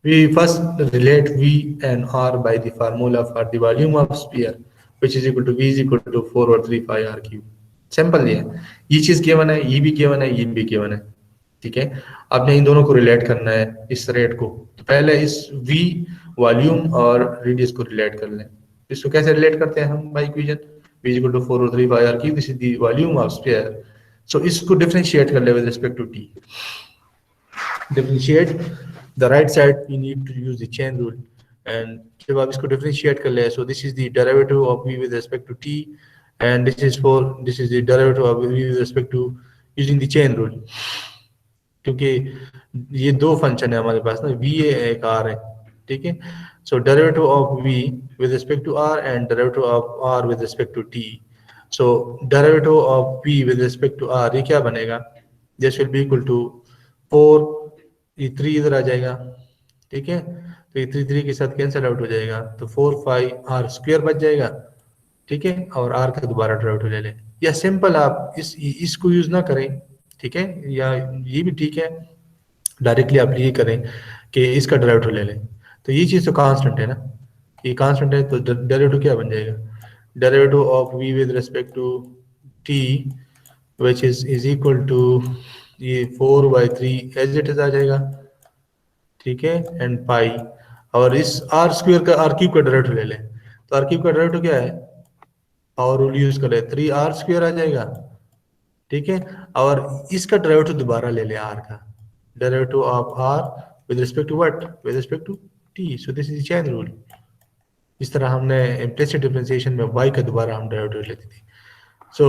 we first relate v and r by the formula for the volume of sphere which is equal to v is equal to 4 or 3 pi r cube. Simple ये चीज गिवन है, ये भी गिवन है, ये भी गिवन है, ठीक है. आपने इन दोनों को रिलेट करना है इस रेट को, तो पहले इस v वॉल्यूम और रेडियस को रिलेट कर लें. इसको कैसे रिलेट करते हैं हम by equation, v is equal to 4 or 3 pi r cube, this is the volume of sphere. So इसको डिफरेंशिएट कर ले with respect to t. Differentiate the right side, you need to use the chain rule, and जब आप इसको differentiate कर ले, so this is the derivative of v with respect to t, and this is the derivative of v with respect to using the chain rule, क्योंकि ये दो function है हमारे पास ना, v है एक r है, ठीक है. So derivative of v with respect to r and derivative of r with respect to t. So derivative of v with respect to r ये क्या बनेगा, this will be equal to 4, ये 3 इधर आ जाएगा, ठीक है, तो ये 3 के साथ कैंसिल आउट हो जाएगा, तो 4 5 r स्क्वायर बच जाएगा, ठीक है, और r का दोबारा डेरिवेटिव ले लें, या सिंपल आप इसको यूज ना करें, ठीक है, या ये भी ठीक है, डायरेक्टली आप ये करें कि इसका डेरिवेटिव ले लें, तो ये चीज़ तो कांस्टेंट है ना, ये कांस्टेंट है, तो डेरिवेटिव क्या बन जाएगा, derivative of v with respect to t which is equal to ये 4/3 एज इट इज आ जाएगा, ठीक है, एंड पाई, और इस r स्क्वायर का r क्यूब का डेरिवेटिव ले लें, तो r क्यूब का डेरिवेटिव क्या है, पावर रूल यूज कर ले, 3r स्क्वायर आ जाएगा, ठीक है, और इसका डेरिवेटिव दोबारा ले ले r का, derivative of r with respect to what, with respect to t. So this is chain rule. इस तरह हमने इम्प्लिसिट डिफरेंशिएशन में y का दोबारा हम डेरिवेटिव लेते थे. सो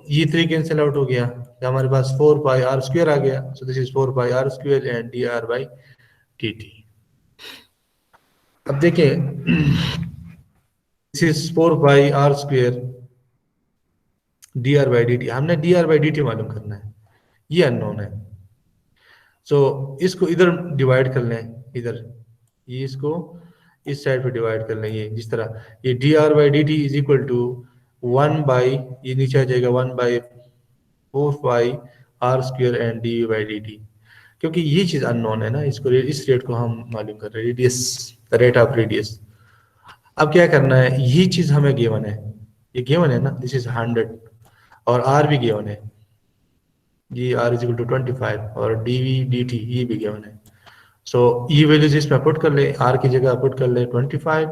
ये 3 कैंसिल आउट हो गया, तो हमारे पास 4 pi r स्क्वायर आ गया, सो this is 4 pi r square and dr by dt. अब देखें, this is 4 pi r square dr by dt, हमने dr by dt मालूम करना है, ये अननोन है, सो इसको इधर डिवाइड कर लें, इधर ये इसको इस साइड पे डिवाइड कर लें, ये जिस तरह ये dr by dt is equal to 1 by ये नीचे आ जाएगा 1/4 pi r square and d by d t, क्योंकि ये चीज अननोन है ना, इसको इस रेट को हम मालूम कर रहे हैं, रेडियस, रेट ऑफ रेडियस. अब क्या करना है, ये चीज हमें गिवन है, ये गिवन है ना, दिस इज 100, और r भी गिवन है, ये r इज इक्वल टू 25, और dv dt ये भी गिवन है. सो ये वैल्यूज इसमें पुट कर ले, r की जगह पुट कर ले 25,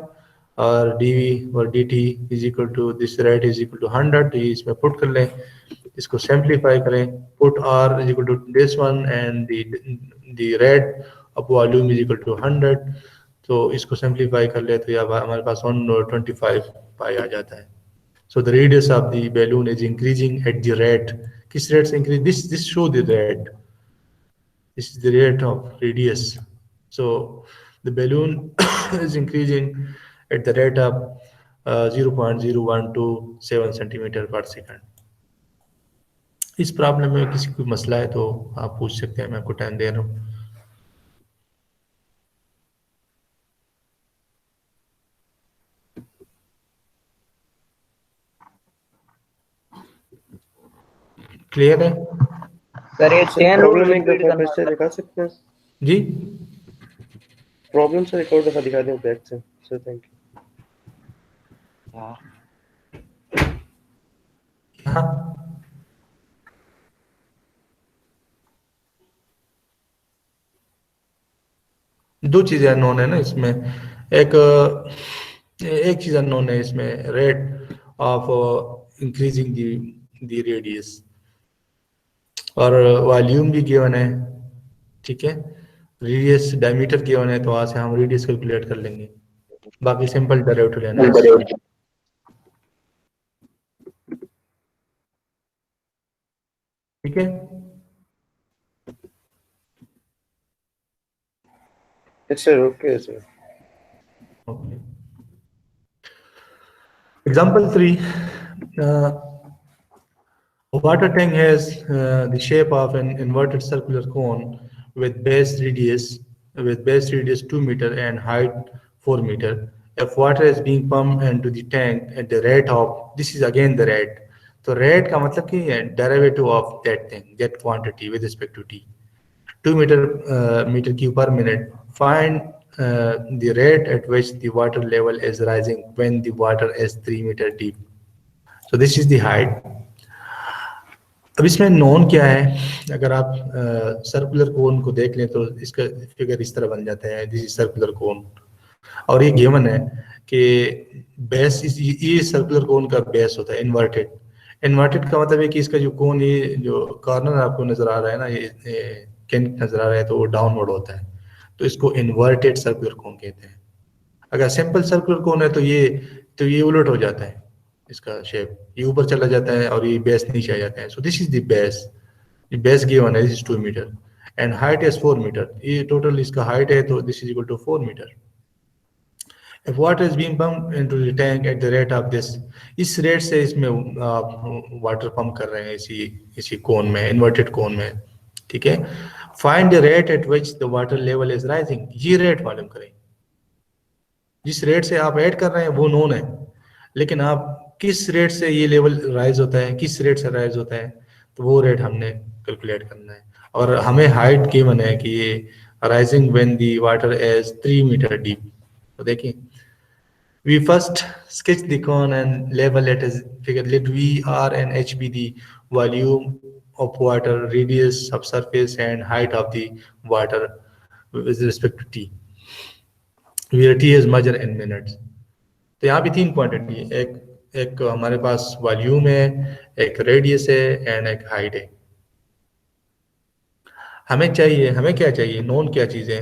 और dv और dt is equal to this rate is equal to 100, तो ये इसमें पुट कर ले, इसको सिंप्लीफाई करें, put r is equal to this one and the rate of volume is equal to 100, तो इसको सिंप्लीफाई कर ले, तो यहाँ हमारे पास 125 पाई आ जाता है. So the radius of the balloon is increasing at the rate, किस रेट से increase, this show the rate, this is the rate of radius. So the balloon is increasing at the rate of 0.0127 centimeter per second. इस problem में किसी को मसला है तो आप पूछ सकते हैं, मैं आपको टाइम दे रहा हूँ. क्लियर है सर ये चेन रूल प्रॉब्लम एक रिपीट दफा करना फिर से दिखा सकते हैं जी, प्रॉब्लम सर एक और दफा दिखा दें बैक से सर, थैंक यू. हाँ दो चीजें अननोन है ना इसमें, एक एक चीज अननोन है इसमें, rate of increasing the radius, और वॉल्यूम भी गिवन है, ठीक है। रेडियस डायमीटर गिवन है, तो वहां से हम रेडियस कैलकुलेट कर लेंगे, बाकी सिंपल डेरिवेटिव लेना है। ठीक है, Yes, sir. Okay, sir. Example 3. A water tank has the shape of an inverted circular cone with base radius 2 meter and height 4 meter. If water is being pumped into the tank at the rate of, this is again the rate, तो rate का मतलब क्या है, derivative of that thing, that quantity with respect to t, 2 meter cube per minute. Find the rate at which the water level is rising when the water is 3 meter deep. So this is the height. अब इसमें known क्या है, अगर आप circular cone को देख लें तो इसका फिगर इस तरह बन जाता है, दिस इज सर्कुलर कोन, और ये गिवन है कि बेस, ये सर्कुलर कोन का बेस होता है इन्वर्टेड। इन्वर्टेड का मतलब है कि इसका जो कोन, ये जो कॉर्नर आपको नजर आ रहा है ना, ये कैन नजर आ रहा है, तो वो डाउनवर्ड होता है, तो इसको इन्वर्टेड सर्कुलर कोन कहते हैं। अगर सिंपल सर्कुलर कोन है तो ये उलट हो जाता है, इसका शेप ये ऊपर चला जाता है और ये बेस नीचे आ जाता है। So this is the base given है, this is 2 metre and height is 4 metre, ये टोटल इसका हाइट है, तो this is equal to 4 metre. If water is being pumped into the tank at the rate of this, इस rate से इसमें water pump कर रहे हैं इसी कोन में, इन्वर्टेड कोन में, ठीक है। Find the rate at which the water level is rising, ये रेट मालूम करें, जिस रेट से आप ऐड कर रहे हैं वो नोन है, लेकिन आप किस रेट से ये लेवल राइज होता है, किस रेट से राइज होता है, तो वो रेट हमने कैलकुलेट करना है। और हमें हाइट गिवन है कि ये rising when the water is 3 metre deep. तो देखिए, we first sketch the cone and label it as figure, let V, R and H be the volume of water, radius of surface and height of the water with respect to T, where T is measured in minutes। तो यहाँ भी 3 quantity है, एक हमारे पास volume है, एक radius है and एक हाइट है। हमें क्या चाहिए, नोन क्या चीज़ है।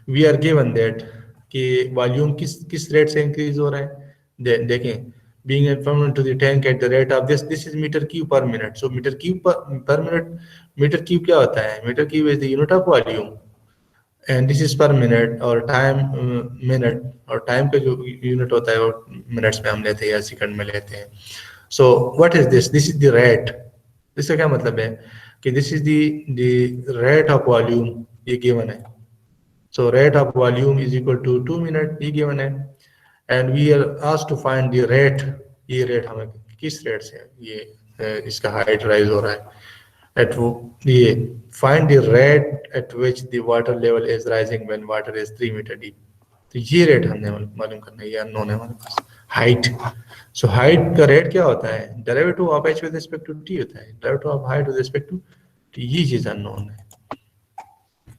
वी आर गिवन दैट कि वॉल्यूम किस रेट से इंक्रीज हो रहा है, देखें, being pumped into the tank at the rate of this is meter cube per minute, so meter cube per minute, meter cube क्या होता है, meter cube is the unit of volume and this is per minute, और time minute, और time का जो unit होता है वो मिनट्स में हम लेते हैं या सेकंड में लेते हैं। So what is this is the rate, इसका क्या मतलब है कि this is the rate of volume, ये गिवन है। So rate of volume is equal to 2 minute, ये given है, and we are asked to find the rate, ये रेट हमें किस रेट से ये इसका हाइट राइज हो रहा है, at ये find the rate at which the water level is rising when water is 3 meter deep। तो ये रेट हमने मालूम करना है, ये अननोन है हमारे पास, हाइट। सो हाइट का रेट क्या होता है, derivative of h with respect to t होता है, derivative of height with respect to t, ये चीज अननोन है।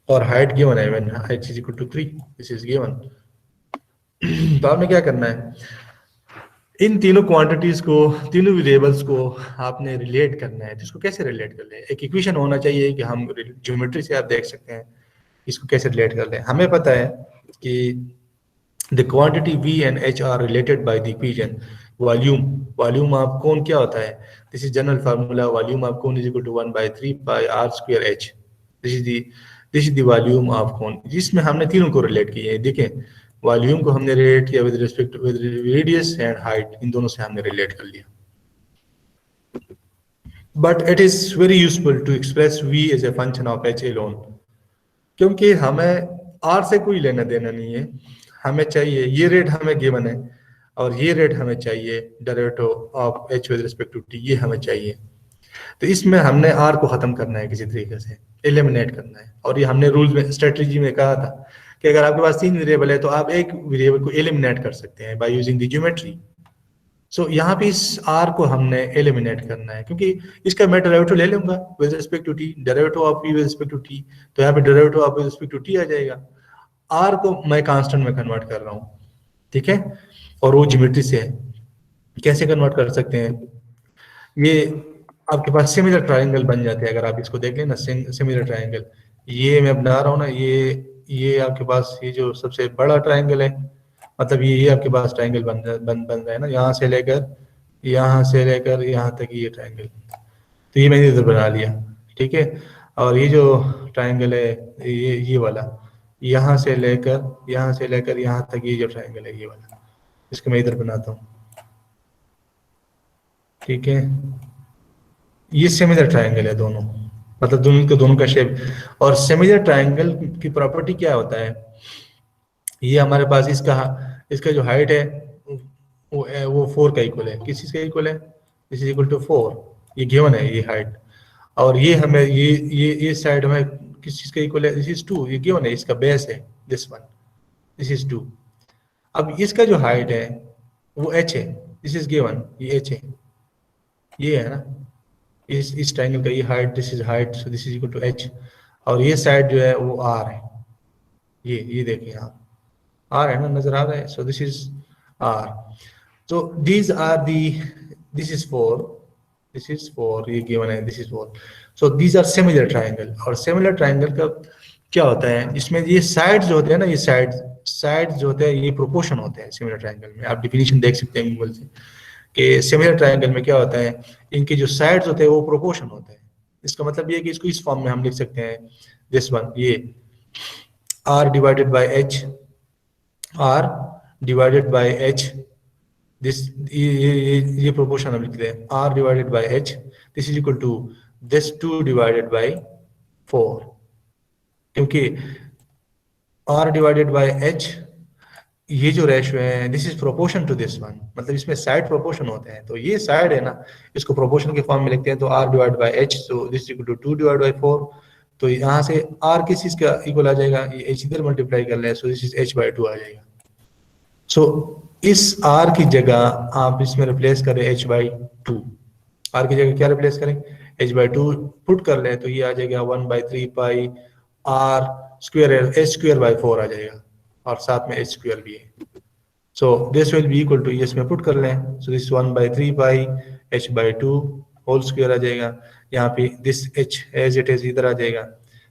और हाइट गिवन है when h is equal to 3, this is given. तो आपने क्या करना है, इन तीनों क्वांटिटीज को, तीनों वेरिएबल्स को आपने रिलेट करना है। तो इसको कैसे रिलेट कर ले, एक इक्वेशन होना चाहिए कि हम ज्योमेट्री से आप देख सकते हैं इसको कैसे रिलेट कर ले। हमें पता है कि the quantity v and h are related by the equation volume of cone क्या होता है, this is general formula, volume of cone is equal to 1/3 pi r square h, this is the volume of cone, जिसमें हमने तीनों को relate किए हैं। देखें, वॉल्यूम को हमने रिलेट किया with respect with radius and height, इन दोनों से हमने रिलेट कर लिया। But it is very useful to express v as a function of h alone, क्योंकि हमें r से कोई लेना देना नहीं है, हमें चाहिए ये रेट हमें गिवन है और ये रेट हमें चाहिए, derivative of h with respect to t ये हमें चाहिए। तो इसमें हमने r को खत्म करना है, किसी तरीके से एलिमिनेट करना है। और ये हमने रूल में, स्ट्रेटजी में कहा था कि अगर आपके पास 3 वेरिएबल है तो आप एक वेरिएबल को एलिमिनेट कर सकते हैं बाय यूजिंग द ज्योमेट्री। सो यहाँ पे इस r को हमने एलिमिनेट करना है, क्योंकि इसका मैं डेरिवेटिव ले लूंगा with respect to t, derivative of v with respect to t, तो यहाँ पे derivative of with respect to t आ जाएगा। आर को मैं कांस्टेंट में कन्वर्ट कर रहा हूँ, ठीक है, और वो ज्योमेट्री से है। कैसे कन्वर्ट कर सकते हैं, ये आपके पास सिमिलर ट्रायंगल बन जाते हैं। अगर आप इसको देख लें ना, सिमिलर ट्रायंगल, ये मैं बना रहा हूँ ना, ये आपके पास ये जो सबसे बड़ा ट्रायंगल है, मतलब ये आपके पास ट्रायंगल बन रहा है ना, यहाँ से लेकर यहाँ तक ये ट्रायंगल, तो ये मैंने इधर बना लिया, ठीक है। और ये जो ट्रायंगल है ये वाला, यहाँ से लेकर यहाँ तक ये जो ट्रायंगल है ये वाला, इसको मैं इधर बनाता हूँ, ठीक है। ये सिमिलर ट्रायंगल है दोनों, मतलब दोनों का शेप। और सिमिलर ट्रायंगल की प्रॉपर्टी क्या होता है, ये हमारे पास इसका जो हाइट है वो 4 का इक्वल है। किस चीज का इक्वल है, दिस इज इक्वल टू 4, ये गिवन है ये हाइट। और ये हमें ये साइड में किस चीज का इक्वल है, दिस इज 2, ये गिवन है, इसका बेस है दिस वन, दिस इज 2। अब इसका जो हाइट है वो h है, दिस इज गिवन, ये h है, ये है ना, इस ट्रायंगल का ये height, this is height, so this is equal to h। और ये साइड जो है वो r है, ये देखिए आप, r है ना, नजर आ रहा है, so this is r। so these are the, this is 4, ये गिवन है, this is 4। so these are similar triangle। और similar triangle का क्या होता है, इसमें ये साइड्स जो होते हैं ना, ये साइड्स जो होते हैं ये प्रोपोर्शन होते हैं similar triangle में। आप डिफिनीशन देख सकते हैं गूगल से कि similar triangle में क्या होता है, इनके जो साइड्स होते हैं वो प्रोपोर्शन होते हैं। इसका मतलब ये है कि इसको इस फॉर्म में हम लिख सकते हैं, दिस वन, ये r divided by h, this ये प्रोपोर्शन हम लिखते हैं, r divided by h, this is equal to this 2 divided by 4, क्योंकि r डिवाइडेड बाय h ये जो रेशियो है, this is proportion to this one, मतलब इसमें साइड प्रोपोर्शन होते हैं। तो ये साइड है ना, इसको प्रोपोर्शन के फॉर्म में लिखते हैं, तो r divide by h, so this is equal to 2 divide by 4। तो यहाँ से r किस चीज का इक्वल आ जाएगा, ये h इधर मल्टीप्लाई कर ले, so this is h by 2 आ जाएगा। सो इस r की जगह आप इसमें रिप्लेस करें h बाई 2, r की जगह क्या रिप्लेस करें, h बाई 2 पुट कर लें, तो ये आ जाएगा 1/3 pi r square, h square by 4 आ जाएगा, और साथ में h स्क्वायर भी है। So this will be equal to, ये इसमें पुट कर लें, so this 1/3 pi h by 2 whole square आ जाएगा, यहाँ पे this h as it is इधर आ जाएगा।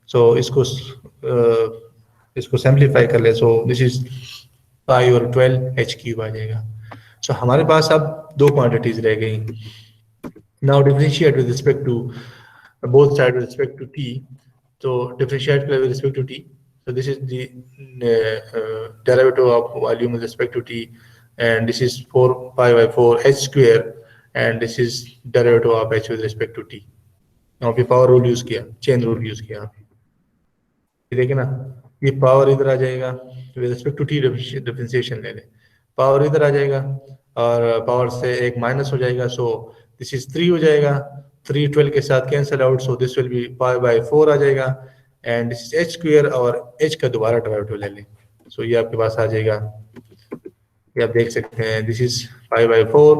सो इसको सिंप्लीफाई कर ले, सो दिस इज पाई और 12 h क्यूब आ जाएगा। सो हमारे पास अब दो क्वांटिटीज रह गई। Now differentiate with respect to both side with respect to t, तो differentiate with respect to t, so this is the derivative of volume with respect to t, and this is 4 pi by 4 h square, and this is derivative of h with respect to t। यहाँ पे power rule use किया, chain rule use किया, ये देखिए ना, ये power इधर आ जाएगा, with respect to t differentiation ले ले, पावर इधर आ जाएगा और पावर से एक माइनस हो जाएगा, सो दिस इज 3 हो जाएगा, 3 12 के साथ cancel out, so this will B pi by 4 आ जाएगा, and this is h square, और h का दोबारा डेरिवेटिव ले लें, सो ये आपके पास आ जाएगा, ये आप देख सकते हैं, this is pi by 4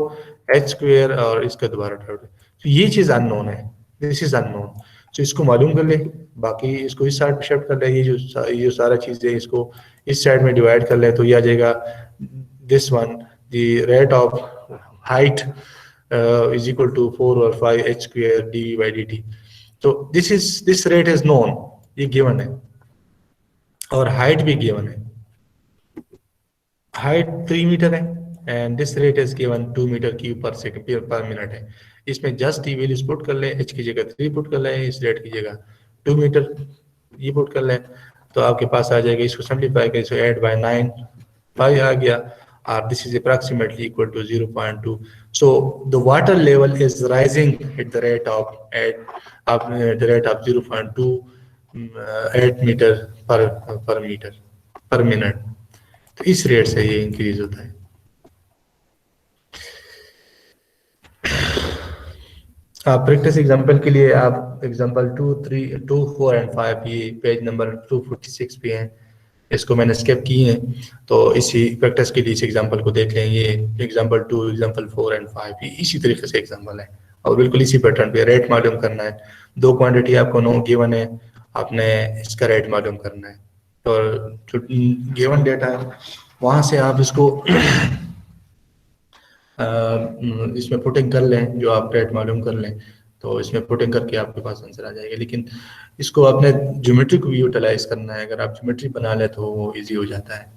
h square और इसका दोबारा डेरिवेटिव। तो ये चीज अननोन है, दिस इज अननोन, तो इसको मालूम कर ले, बाकी इसको इस साइड पे शिफ्ट कर ले, ये जो सारा चीज है इसको इस साइड में डिवाइड कर ले, तो ये आ जाएगा this one, the rate of height is equal to 4 और 5 h square d by dt। तो दिस रेट इज नोन, ये गिवन है, और हाइट भी गिवन है, हाइट 3 मीटर है, and this rate is given 2 metre cube per second per minute है। इसमें जस्ट टी वैल्यूज पुट कर ले, h की जगह 3 पुट कर ले, इस रेट की जगह 2 मीटर ये पुट कर ले, तो आपके पास आ जाएगा, इसको सिंप्लीफाई करें, सो 8 by 9 5 आ गया, और this is approximately equal to 0.2। So the water level is rising at the rate of 0.2 8 metre per minute, तो इस रेट से ये इंक्रीज होता है। प्रैक्टिस एग्जांपल के लिए आप एग्जांपल 2, 3, 2, 4 एंड 5 ये पेज नंबर 246 पे हैं, इसको मैंने स्किप किए हैं, तो इसी प्रैक्टिस के लिए इस एग्जांपल को देख लें। ये एग्जांपल 2, एग्जांपल 4 एंड 5 ये इसी तरीके से एग्जांपल है, और बिल्कुल इसी पैटर्न पे रेट मालूम करना है। दो क्वांटिटी आपको नो गिवन है, आपने इसका रेट मालूम करना है, और जो गिवन डेटा है वहाँ से आप इसको इसमें पुटिंग कर लें, जो आप डेट मालूम कर लें तो इसमें पुटिंग करके आपके पास आंसर आ जाएगा। लेकिन इसको आपने ज्योमेट्री को भी यूटिलाइज करना है, अगर आप ज्योमेट्री बना ले तो वो ईजी हो जाता है।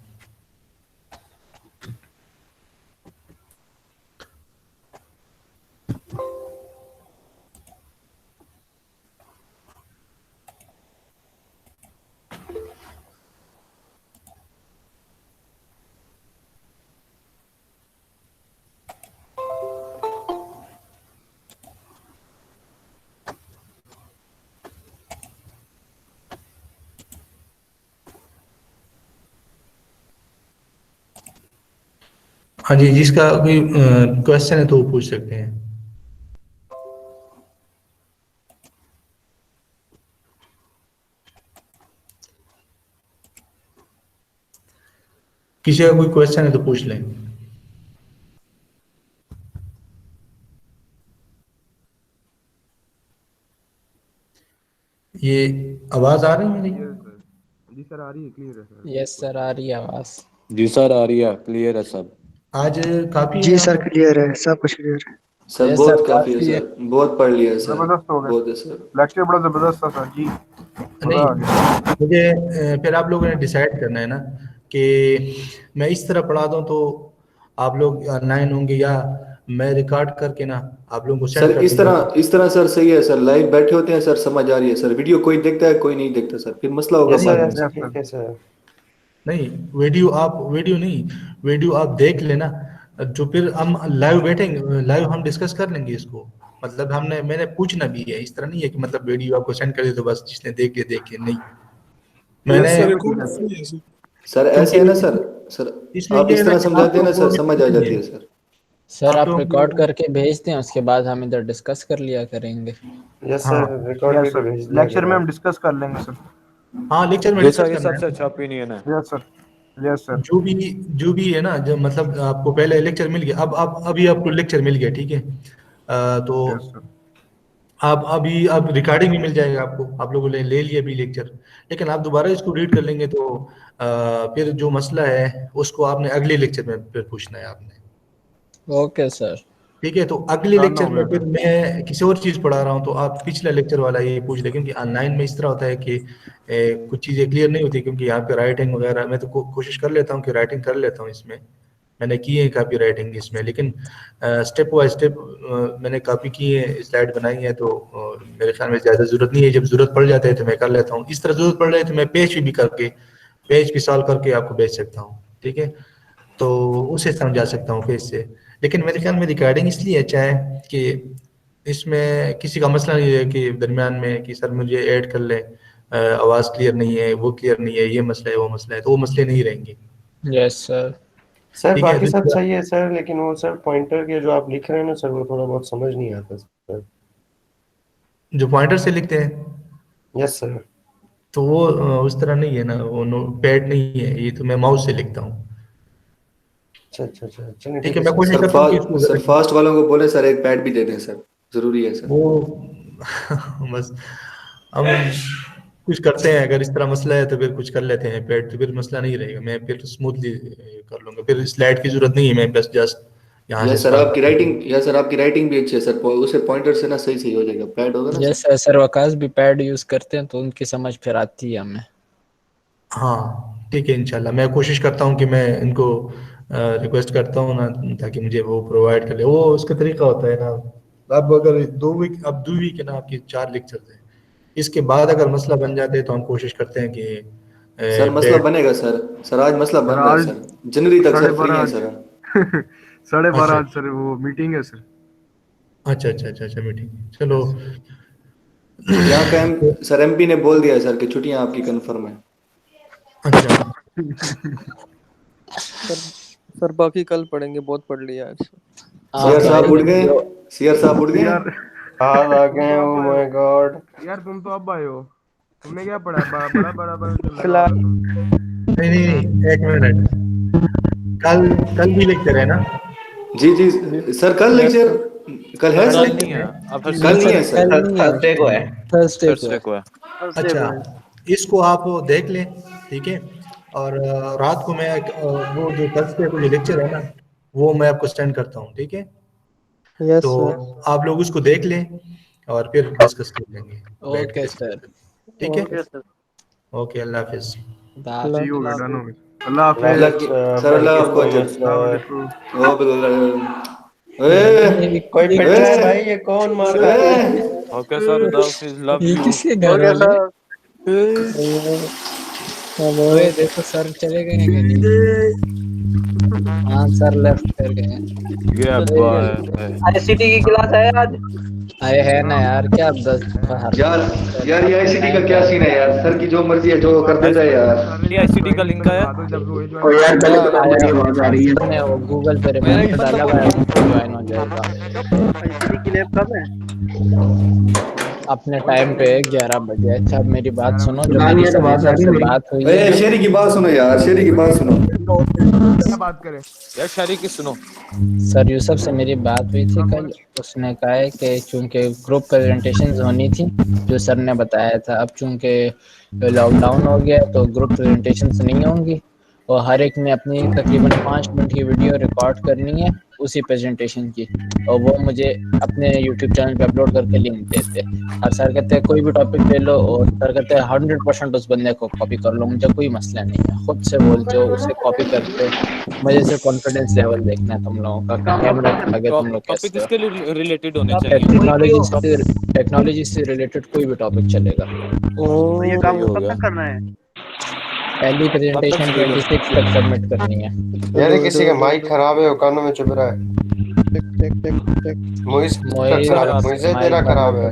हाँ जी, जिसका कोई क्वेश्चन है तो वो पूछ सकते हैं। किसी का कोई क्वेश्चन है तो पूछ लें। ये आवाज आ रही है मेरी? जी सर आ रही है, क्लियर है सर। यस सर, आ रही है आवाज। जी सर आ रही है, क्लियर है सब। आज काफी जी सर क्लियर है, सब कुछ क्लियर है सर Yes, बहुत sir, काफी है काफी है। सर, बहुत पढ़ लिया सर, जबरदस्त हो गया, बहुत है सर। लेक्चर बड़ा जबरदस्त था सर जी। नहीं, मुझे फिर आप लोगों ने डिसाइड करना है ना कि मैं इस तरह पढ़ा दूं तो आप लोग ऑनलाइन होंगे या मैं रिकॉर्ड करके ना आप लोगों को सेंड सर कर दूंगा। इस तरह सर सही है सर, लाइव बैठे होते हैं सर, समझ आ रही है सर। वीडियो कोई देखता है कोई नहीं देखता सर, फिर मसला होगा यस बाद सर, में। ऐसा ठीक है सर। नहीं, वीडियो आप देख लेना, जो फिर हम लाइव बैठेंगे, लाइव हम डिस्कस कर लेंगे इसको। मतलब मैंने पूछना भी है, इस तरह नहीं है कि मतलब वीडियो आपको सेंड कर दे तो बस जिसने देख लिया नहीं। मैंने सर ऐसे है ना सर इसमें आप ये इस है ना तरह कि समझाते हैं ना आप सर, लोग समझ आ जाती है सर। सर आप आप लोग रिकॉर्ड करके भेज दें, उसके बाद हम इधर डिस्कस कर लिया करेंगे। यस हाँ। सर, रिकॉर्ड भी भेज दिया लेक्चर में गया। हम डिस्कस कर लेंगे सर। हाँ, लेक्चर में जैसा डिस्कस ये करना सबसे है। अच्छा ओपिनियन है। Yes sir, yes sir. जो भी है ना, जो मतलब आपको पहले लेक्चर मिल गया, अब अभी आपको लेक्चर मिल गया, ठीक है। तो यस सर। आप अभी अब रिकॉर्डिंग भी मिल जाएगा आपको, आप लोगों ने ले लिया भी लेक्चर, लेकिन आप दोबारा इसको रीड कर लेंगे तो फिर जो मसला है उसको आपने अगले लेक्चर में फिर पूछना है आपने। Okay sir. ठीक है, तो अगले डन लेक्चर हो में गया फिर सर। मैं किसी और चीज़ पढ़ा रहा हूँ तो आप पिछला लेक्चर वाला ये पूछ ले, क्योंकि ऑनलाइन में इस तरह होता है कि कुछ चीज़ें क्लियर नहीं होती, क्योंकि यहाँ पे राइटिंग वगैरह मैं तो कोशिश कर लेता हूँ कि राइटिंग कर लेता हूँ इसमें, मैंने की है काफ़ी राइटिंग इसमें, लेकिन स्टेप बाय स्टेप मैंने काफ़ी की है, स्लाइड बनाई है, तो मेरे ख्याल में ज़्यादा ज़रूरत नहीं है। जब ज़रूरत पड़ जाता है तो मैं कर लेता हूँ, इस तरह ज़रूरत पड़ जाए तो मैं पेज भी करके पेज भी सॉल्व करके आपको भेज सकता हूँ, ठीक है। तो उसे समझा सकता हूँ पेज से, लेकिन मेरे ख्याल में रिकॉर्डिंग इसलिए अच्छा है कि इसमें किसी का मसला नहीं है कि दरमियान में कि सर मुझे ऐड कर ले, आवाज़ क्लियर नहीं है, वो क्लियर नहीं है, ये मसला है वो मसला है, तो वो मसले नहीं रहेंगे। Yes sir. सर ठीक है, बाकी सब दूसरा सही है सर, लेकिन वो सर पॉइंटर के जो आप लिख रहे हैं ना सर, वो थोड़ा बहुत समझ नहीं आता सर। जो पॉइंटर से लिखते हैं यस सर। तो वो उस तरह नहीं है ना, वो पैड नहीं है, ये तो मैं माउस से लिखता हूँ। अच्छा अच्छा अच्छा, चलिए ठीक ठीक है, है मैं सर। कोशिश करता हूँ कि इसको सर फास्ट वालों को बोले सर एक पैड भी दे दें सर, जरूरी है सर। वो बस हम कुछ करते हैं, अगर इस तरह मसला है तो फिर कुछ कर लेते हैं पैड, तो फिर मसला नहीं रहेगा, मैं फिर स्मूथली कर लूंगा, फिर स्लाइड की जरूरत नहीं है, मैं बस जस्ट यहाँ से यस सर आपकी राइटिंग, यस सर आपकी राइटिंग भी अच्छी है सर, उसे पॉइंटर से ना सही सही हो जाएगा, पैड होगा ना यस सर, सर वकास भी पैड यूज करते हैं तो उनकी समझ फिर आती है हमें। हाँ ठीक है, इंशाल्लाह मैं कोशिश करता हूँ कि मैं इनको रिक्वेस्ट करता हूँ ना, ताकि मुझे वो प्रोवाइड कर ले, वो उसका तरीका होता है ना। अब अगर 2 वीक है ना, आपकी 4 लेक्चर है, इसके बाद अगर मसला बन जाते हैं तो हम कोशिश करते हैं कि सर मसला बनेगा सर आज मसला बन रहा है सर, जनवरी तक सर फ्री है सर। 12:30 अच्छा आज सर वो मीटिंग है सर। अच्छा मीटिंग, चलो। यहाँ का सर एमपी ने बोल दिया सर कि छुट्टियां आपकी कंफर्म है। अच्छा सर बाकी कल पढ़ेंगे, बहुत पढ़ लिया आज। सीआर साहब उठ गए, सीआर साहब उठ गए यार आज आ गए, ओ माय गॉड। यार तुम तो अब आए हो, तुमने क्या पढ़ा? बड़ा फिलहाल नहीं, एक मिनट, कल भी लेक्चर है ना? जी जी सर, कल लेक्चर कल है सर? नहीं है, अब कल नहीं है सर, थर्सडे को है। थर्सडे को है। अच्छा, इसको आप देख लें, ठीक है। और रात को मैं वो जो थर्सडे को जो लेक्चर है ना वो मैं आपको सेंड करता हूँ, ठीक है। यस तो सर। आप लोग उसको देख लें और फिर डिस्कस कर लेंगे बैठ ओके के, सर। ठीक है। Okay sir. ओके, अल्लाह हाफिज। जी हो गया, डन हो गया। अल्लाह हाफिज। अल्लाह की सर अल्लाह आपको अजर। अस्सलाम वालेकुम। ओ बिल्कुल ए कोई पिट रहा है भाई, ए ये कौन मार रहा है? ए ओके सर, खुदा हाफिज, लव ये यू। किसके घर ओके वाले? सर। हेलो। ओए देखो सर चले गए हैं कि नहीं? हाँ सर लेफ्ट कर गए हैं। ये बाय। आईसीटी की क्लास है आज। अरे है ना यार, क्या 10 हर यार यार ये आईसीटी का क्या सीन है यार, सर की जो मर्जी है जो कर देता है यार। ये ICT का लिंक आया? जब रोहित ओ यार ज्वाइन पहले तो आया? मेरी आवाज आ रही है। ने वो गूगल पे रिमाइंडर डाला हुआ है, ज्वाइन हो जाएगा आईसीटी की लैब कब है? अपने टाइम पे 11 बजे। अच्छा अब मेरी बात सुनो, जो फिलहाल मेरी ये तो सर बात आ रही से है मेरी। बात हुई ए है। शेरी की बात सुनो यार, शेरी की बात सुनो। क्या बात करें? यार शायरी की सुनो। सर यूसुफ से मेरी बात हुई थी कल। उसने कहा है कि चूंकि ग्रुप प्रेजेंटेशंस होनी थी जो सर ने बताया था, अब चूंकि लॉकडाउन हो गया है तो ग्रुप प्रेजेंटेशंस नहीं होंगी और हर एक ने अपनी तकरीबन 5 मिनट की वीडियो रिकॉर्ड करनी है उसी प्रेजेंटेशन की, और वो मुझे अपने यूट्यूब चैनल पे अपलोड करके लिंक देते। और सर कहते हैं कोई भी टॉपिक ले लो, और सर कहते हैं 100% उस बंदे को कॉपी कर लो, मुझे कोई मसला नहीं है, खुद से बोलते हो उसे कॉपी करते हो। मुझे सिर्फ कॉन्फिडेंस लेवल देखना है तुम लोगों का, कैमरा के आगे तुम लोग टॉपिक कैसे हो। किसके लिए रिलेटेड होने चाहिए? टेक्नोलॉजी से रिलेटेड कोई भी टॉपिक चलेगा। ये काम कब तक करना है? पहली प्रेजेंटेशन 26 तक सबमिट करनी है। यार ये किसी का माइक खराब है, वो कानों में चुभ रहा है। मोइस का खराब है, मोइस तेरा खराब है।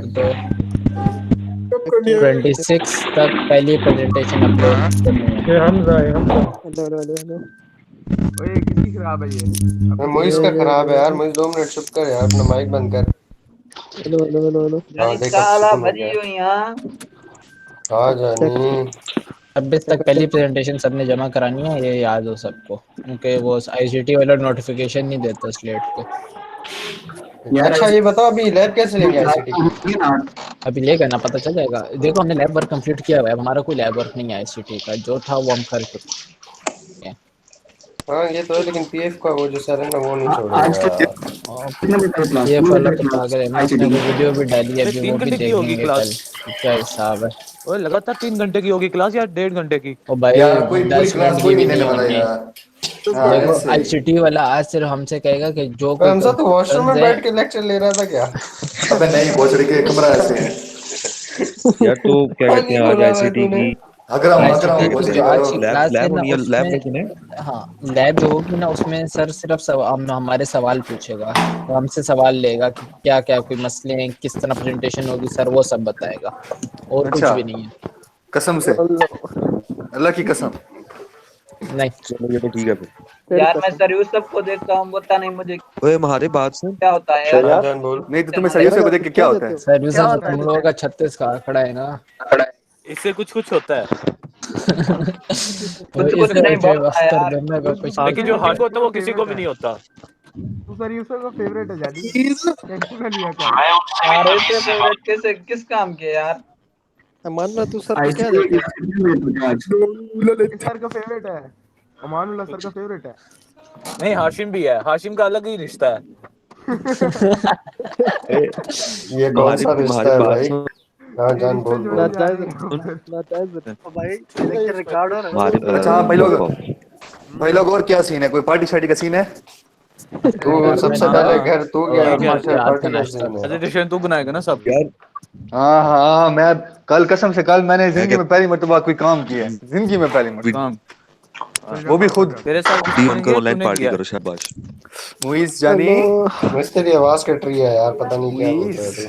26 तक पहली प्रेजेंटेशन अपलोड करनी है। Hello hello hello. ओए किसकी खराब है ये? मोइस का खराब है यार। मोइस 2 मिनट चुप कर यार, अपना माइक बंद कर। Hello hello hello hello. हाँ देख अब साला सुकून हो भरी गया। हुई यहाँ। हाँ जानी 26 तक पहली प्रेजेंटेशन सबने जमा करानी है, ये याद हो सबको, क्योंकि वो आईसीटी वाला नोटिफिकेशन नहीं देता स्लेट पे। अच्छा ये बताओ अभी लैब कैसे लेंगे आईसीटी की? अभी लेगा ना, पता चल जाएगा। देखो हमने लैब वर्क कंप्लीट किया हुआ है, अब हमारा कोई लैब वर्क नहीं है आईसीटी का, जो था वो हम कर चुके हैं। हाँ ये तो है, लेकिन पीएफ का वो जो सर है ना वो नहीं छोड़ेगा आज तो यार। ये फॉलो तो पागल है ना, उसने वो वीडियो भी डाली है, अभी 3 वो भी घंटे की होगी देखेंगे कल क्लास? क्या हिसाब है। ओए लगातार 3 घंटे की होगी क्लास या 1.5 घंटे की? ओ भाई यार कोई पूरी 10 क्लास मिनट कोई की भी नहीं देने नहीं वाला होगी। यार। हाँ देखो ऐसे आईसीटी वाला आज सिर्फ हमसे कहेगा कि जो कोई हमसा तो वॉशरूम में concerns है- बैठ के लेक्चर ले रहा था क्या? अबे नहीं पहुंच रही के कमरा ऐसे है। यार तो क्या कहते हैं आज आईसीटी की अगराम आईसीटी पहुंच की रही जो आज करो। की लैब क्लास है लैब ना होनी है, लैब लेकिन है। उसमें हाँ लैब जो होगी ना उसमें सर सिर्फ हमारे सवाल पूछेगा, तो हमसे सवाल लेगा कि क्या क्या कोई मसले हैं, किस तरह प्रेजेंटेशन होगी, सर वो सब बताएगा और कुछ अच्छा भी नहीं है। कसम से, अल्लाह की कसम। नहीं चलो ये तो ठीक है फिर। यार मैं सर यूसुफ को देखता हूँ, पता नहीं मुझे ओए हमारे बात सुन। क्या होता है यार। हाँ जान बोल। नहीं तो तुम्हें सही से देख के क्या होता है? सर यूसुफ तुम लोगों का 36 का आंकड़ा है ना। इससे कुछ कुछ होता है, कुछ इसे नहीं मुझे बहुत वक्त यार। करने का कुछ लेकिन जो हाशिम को होता है वो किसी को भी नहीं होता। तू सर यूसुफ का फेवरेट है जानी। टेंशन ना लिया कर। यार इससे फेवरेट कैसे किस काम के यार? मान लो तू सर को क्या देता है? इस सर का फेवरेट है, अमानुल्लाह सर का फेवरेट है। नहीं हाशिम भी है, हाशिम का अलग ही रिश्ता है। ये कौन सा रिश्ता है भाई? हाँ ये जान रिश्ते बोल जो बोल। है जानी है। भाई लेक्चर रिकॉर्ड हो रहा हमारे अच्छा हाँ भाई लोग और क्या सीन है? कोई पार्टी शार्टी का सीन है? तू सबसे पहले घर तू गया, और फिर रात पार्टी का का नाश्ता। सीन है। प्रेजेंटेशन तू बनाएगा ना सब? यार हाँ हाँ मैं कल कसम से कल मैंने जिंदगी में पहली मर्तबा कोई काम किया है, जिंदगी में पहली मर्तबा, काम वो भी खुद। तेरे साथ किसी डी ने ऑन नहीं करो, किया, ऑनलाइन तूने पार्टी किया। करो, शाबाश। मुइस जानी, मुझे तेरी आवाज कट रही है यार, पता नहीं क्या बोल रहे थे।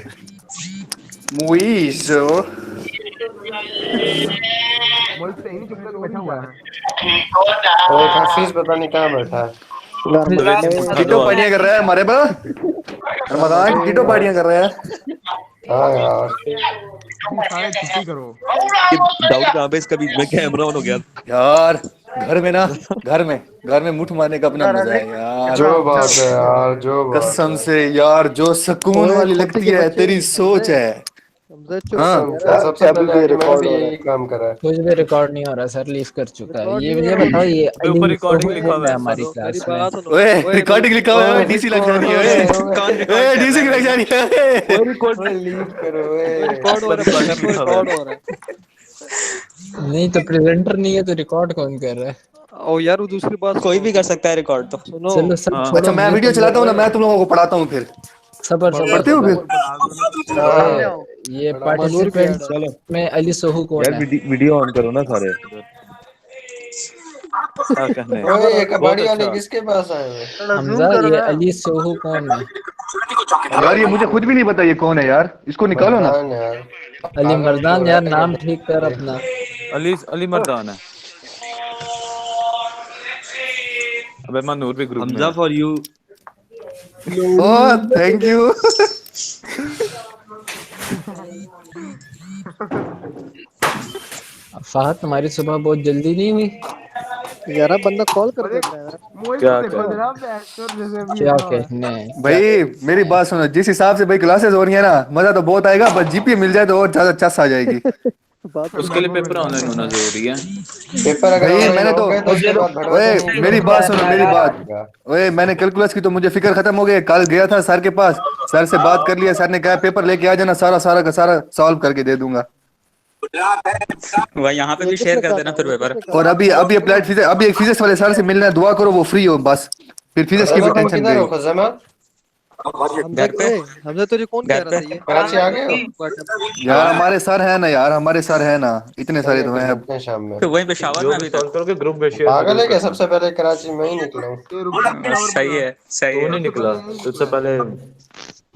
मुइस मोहित से ही नहीं चुपचाप तो बैठा हुआ है। और एक हफीज पता नहीं कहाँ बैठा है। कीटो पार्टियां कर रहा है हमारे बा रमजान, कीटो पार्टियां कर रहा है। हाँ यार सारे छुट्टी करो। डाउट कहाँ पे इसका बीच में कैमरा ऑन हो गया। यार घर में ना, घर में मुठ मारने का अपना मजा है यार। जो बात है यार, जो बात कसम है। से यार जो सुकून वाली लगती है तेरी सोच है। हमजा चुप हाँ करो यार। सबसे अभी पहले भी आके मैंने रिकॉर्ड भी हो रहा यही काम करा है। कुछ भी रिकॉर्ड नहीं हो रहा सर, लीव कर चुका है। रिकॉर्ड ये नहीं हो मुझे रहा बताओ, है। ये अबे ऊपर अली रिकॉर्डिंग सोहू लिखा कौन हुआ है है हमारी सुनो मेरी क्लास में? बात सुनो। ओए ओए रिकॉर्डिंग लिखा हुआ है, डीसी लग जा रही है। कौन रिकॉर्ड ओए कर डीसी रहा लग जा है? रही है। ओए लीव करो वो ओए। रिकॉर्ड हो ऊपर रहा है रिकॉर्डिंग सर, वो लिखा हुआ है। रिकॉर्ड हो रहा है। नहीं तो प्रेजेंटर नहीं है तो रिकॉर्ड कौन कर रहा है? ओ यार वो दूसरी बात कोई सुनो। भी कर सकता है रिकॉर्ड तो। सुनो चलो सब हाँ अच्छा छोड़ो, मैं मुझे वीडियो तुम चलाता लोग हूँ ना, मैं तुम लोगों को पढ़ाता हूँ फिर। सबर पढ़ो सबर पढ़ते हो पढ़ो फिर? सबर। पढ़ा दो ना। सामने ओए, आओ। ये मनूर भी पार्टिसिपेंट ऐड है। चलो में अली सोहू कौन यार है? वीडियो ऑन करो ना सारे। क्या कहने हैं? ओए ये बहुत कबाड़ी वाले अच्छा। किसके पास आए हुए? हमजा, ये अली सोहू कौन है? यार ये मुझे खुद भी नहीं पता ये कौन है यार, इसको निकालो ना। मर्दान यार। अली पागल क्यों मर्दान, हो रहा यार है नाम तेरे ठीक कर को? अपना। अली अली मर्दान है। अबे मनूर भी ग्रुप में हमजा है। For you. Oh thank you. Fahad, तुम्हारी सुबह बहुत जल्दी नहीं हुई? यार अब बंदा कॉल कर अरे देता है यार। मोहित को क्या देखो क्या? जरा, बैचलर जैसे अभी क्या उठा हुआ है। कहने, क्या भाई मेरी बात सुनो, जिस हिसाब से भाई क्लासेस हो रही है ना, मजा तो बहुत आएगा, बस जीपीए मिल जाए तो और ज्यादा चस आ जाएगी। बात तो उसके लिए सही है। मेमो पेपर मिल ऑनलाइन होना जाएगा। जरूरी है। पेपर अगर भाई ऑनलाइन मैंने हो तो गए तो उसके बाद ओए भड़वते नहीं है, मेरी तो बात क्या सुनो, मेरी क्या बात। आएगा? ओए मैंने कैलकुलस की तो मुझे फिक्र खत्म हो गई, कल गया था सर के पास, सर से बात कर लिया, सर ने कहा पेपर लेके आ जाना, सारा सारा का सारा सॉल्व करके दे दूंगा। वह यहाँ पे ये भी शेयर किसने कर देना कहा, फिर ये पेपर। किसने और कहा? अभी अभी अप्लाइड फिजिक्स, अभी एक फिजिक्स वाले सर से मिलना है, दुआ करो वो फ्री हो बस, फिर फिजिक्स की भी खजमा तुम टेंशन किधर हो गई। खजमा? हमजा घर पे ए हमजा तुझे कौन कह घर रहा पे था ये? कराची आ गए हो? यार हमारे सर है ना यार, हमारे सर है ना, इतने सारे चलिए तो फिर हैं अब। मिलते हैं शाम में। तो वहीं पेशावर जो में भी अभी सॉल्व तक। करोगे ग्रुप में शेयर पागल जरूर है क्या? करना। सबसे पहले कराची में ही निकला हूँ। ये रुक जा, पेशावर सही बता। है सही तू है। नहीं सबसे निकला, पहले यही तुझसे निकला है। पहले।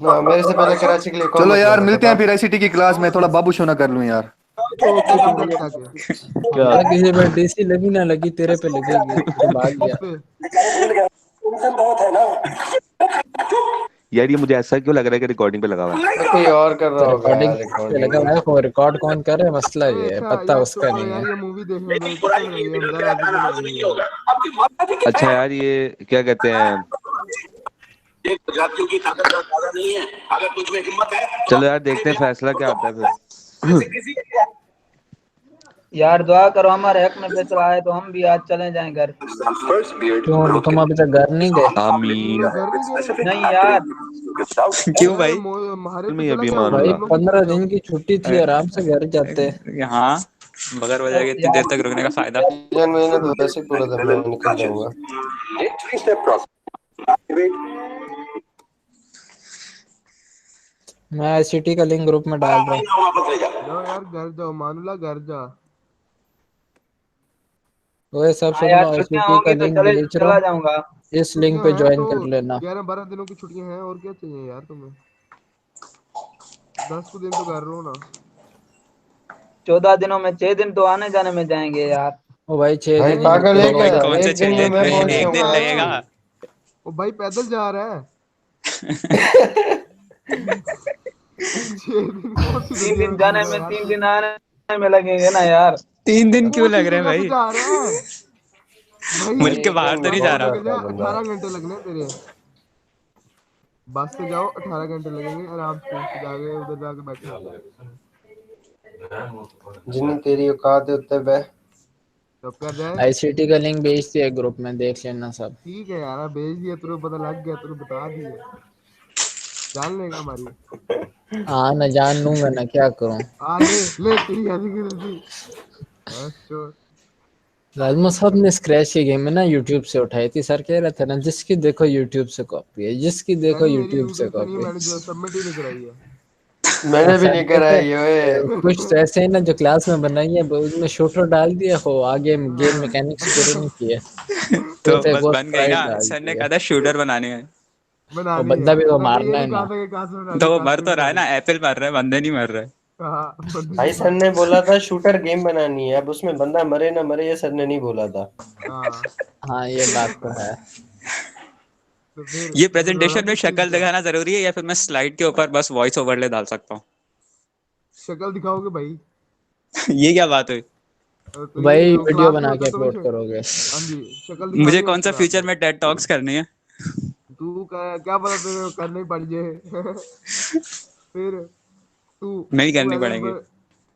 ना मेरे से पहले कराची के लिए कौन चलो निकला यार था मिलते बता? हैं फिर आईसीटी की क्लास में, थोड़ा बाबू शो ना कर लूं यार। ओके क्या भाई करता ओके। के? क्या? हमजा किसी पर डीसी लगी ना लगी, तेरे पे लगेगी, तो भाग किस गया। पे? यार ये मुझे ऐसा क्यों लग रहा है कि रिकॉर्डिंग पे लगा हुआ है। तो कोई और कर तो रहा होगा रिकॉर्डिंग यार पे लगा रिकॉर्डिंग। हुआ है, को रिकॉर्ड कौन कर रहा है मसला ए, ये है, अच्छा पता यार चुप उसका करो नहीं यार, है। ये मूवी देखने दो, कब तक रहेगी? हमजा राजी को नहीं रहेगी यार। अच्छा यार ये क्या कहते हैं, चलो यार देखते हैं फैसला क्या आता है फिर। यार दुआ करो हमारे हक में फैसला आए तो हम भी आज चले जाएं घर। क्यों, तुम अभी तक घर नहीं गए? आमीन। घर नहीं गए? नहीं यार क्यों भाई? महारे मैं तो चला अभी गया हूँ, मान भाई, लूंगा। तुम लोग ही 15 चले जाओ। दिन की छुट्टी थी, आराम से घर जाते। हाँ, बगैर वजह के इतनी देर तक रुकने का फायदा। जन महीने तो वैसे ही पूरा था, मैं निकल जाऊंगा। मैं आईसीटी का लिंक ग्रुप में डाल रहा हूँ। जाओ यार घर जाओ, मानुला घर जा। ओए सब सुन लो, आईसीटी का लिंक भेज रहा हूँ, इस लिंक छुट्टियां पे हैं ज्वाइन तो कर लेना। 11-12 दिनों की छुट्टियां हैं, और क्या चाहिए यार तुम्हें? 10 को दिन तो घर रहो ना। 14 दिनों में 6 दिन तो आने जाने में जाएंगे यार। ओ भाई 6 भाई दिन पागल है भाई क्या? कौन से एक दिन 6 में दिन? मैं पहुंच एक जाऊँ दिन लगेगा। कराची। ओ भाई पैदल जा रहा है। 6 दिन कौन सी 3 दुनिया दिन में जी जाने रहा है में यार 3 तू? दिन आने में लगेंगे ना यार। 3 दिन क्यों कौन सी लग रहे हैं जगह पे भाई? जा रहा है भाई? मुल्क के एक बाहर दिन तो में नहीं जा पहुंच रहा? बस से जाता जा, है बंदा। 18 घंटे लगने हैं तेरे। बस से जाओ, 18 घंटे लगेंगे आराम से, जाके उधर जाके बैठो। जिन्हें तेरी औकात है उत्ते बह। तो कर जाए। आईसीटी का लिंक भेज दिया ग्रुप में, देख लेना सब। ठीक है यार, भेज दिया, तुझे पता लग गया, तुझे बता दिया। जान लेगा हमारी। हाँ ना, जान लूंगा ना, क्या करूं। आ ले ले तेरी ऐसी की तैसी। अच्छा राजमो साहब ने स्क्रैच की गेम में ना यूट्यूब से उठाई थी, सर कह रहा था ना जिसकी देखो यूट्यूब से कॉपी है, जिसकी देखो यानी मेरी यूट्यूब से यूट्यूब से नहीं, कॉपी मैंने जो सबमिट ही नहीं कराई है। मैंने भी सर नहीं कहते कराई ओए। कुछ तो ऐसे ही ना जो क्लास में बनाई है वो उसमें शूटर डाल दिया हो, आगे गेम मैकेनिक्स पूरे नहीं किए, तो सिर्फ एक बस वो बन गई ना। स्प्राइट डाल सर ने दिया। कहा था शूटर बनाने हैं। वो बनानी है, बंदा भी तो सर ने ये मारना नहीं है कहा ना। था कि कहाँ से तो बनानी, वो कहाँ मर से तो नहीं रहा है ना, बनानी। एप्पल मर रहा है, बंदे नहीं मर रहे। हाँ बंदे भाई नहीं सर ने बोला था शूटर गेम बनानी है, अब उसमें बंदा मरे ना मरे ये सर ने नहीं बोला था। हाँ हाँ ये बात तो है। तो फिर ये बनाना प्रेजेंटेशन में किस चीज शक्ल का? दिखाना जरूरी है या फिर मैं स्लाइड के ऊपर बस वॉइस ओवरले डाल सकता हूँ? शक्ल दिखाओगे भाई? ये क्या बात हुई? तो ये भाई वीडियो क्लास में बना होता के तो मैं अपलोड करोगे? हाँ जी, शक्ल मुझे दिखानी है कौन सा उसमें फ्यूचर आपने। में टेड टॉक्स करनी है? तू क्या पता तेरे को करने ही पड़ जाए। फिर तू नहीं करनी पड़ेगी।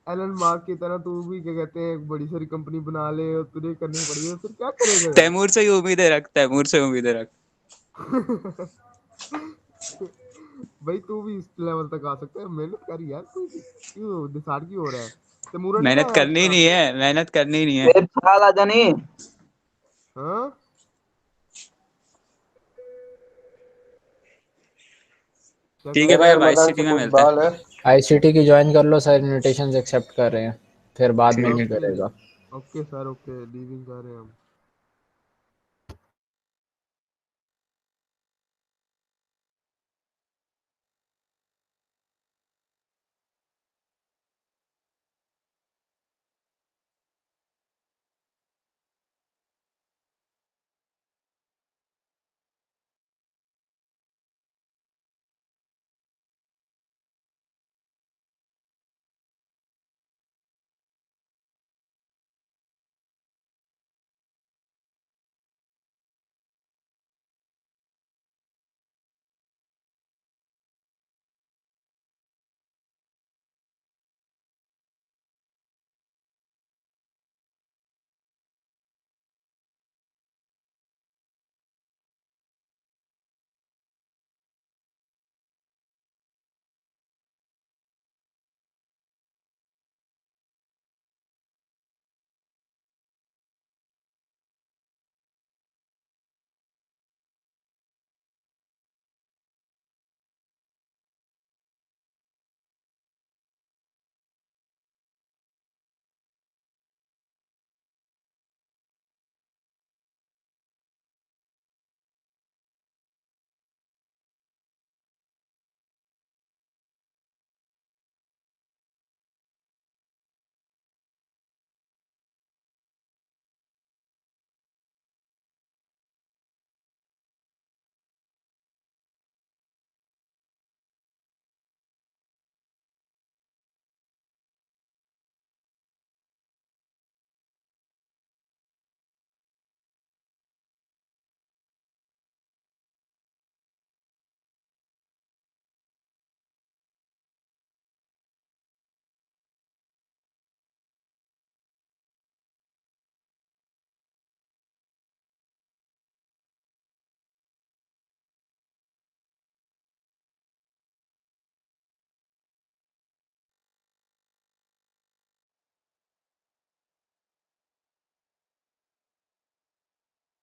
एलन मार्क की तरह तू भी क्या कहते हैं एक बड़ी सारी कंपनी बना ले और तुझे करनी पड़ेगी, फिर क्या करेगा यार? तैमूर से ही उम्मीदें रख, तैमूर से उम्मीदें रख। भाई तू भी इस लेवल तक आ सकता है, मेहनत कर यार, कोई क्यों डिसाइड क्यों हो रहा है? तैमूर ने मेहनत क्या करनी ही नहीं है, मेहनत करनी ही नहीं है। आ जानी। हाँ ठीक है भाई, अब आईसीटी में मिलते हैं। आईसीटी की ज्वाइन कर लो सर, इनविटेशंस एक्सेप्ट कर रहे हैं, फिर बाद में नहीं करेगा। ओके सर, ओके लीविंग कर रहे हैं हम।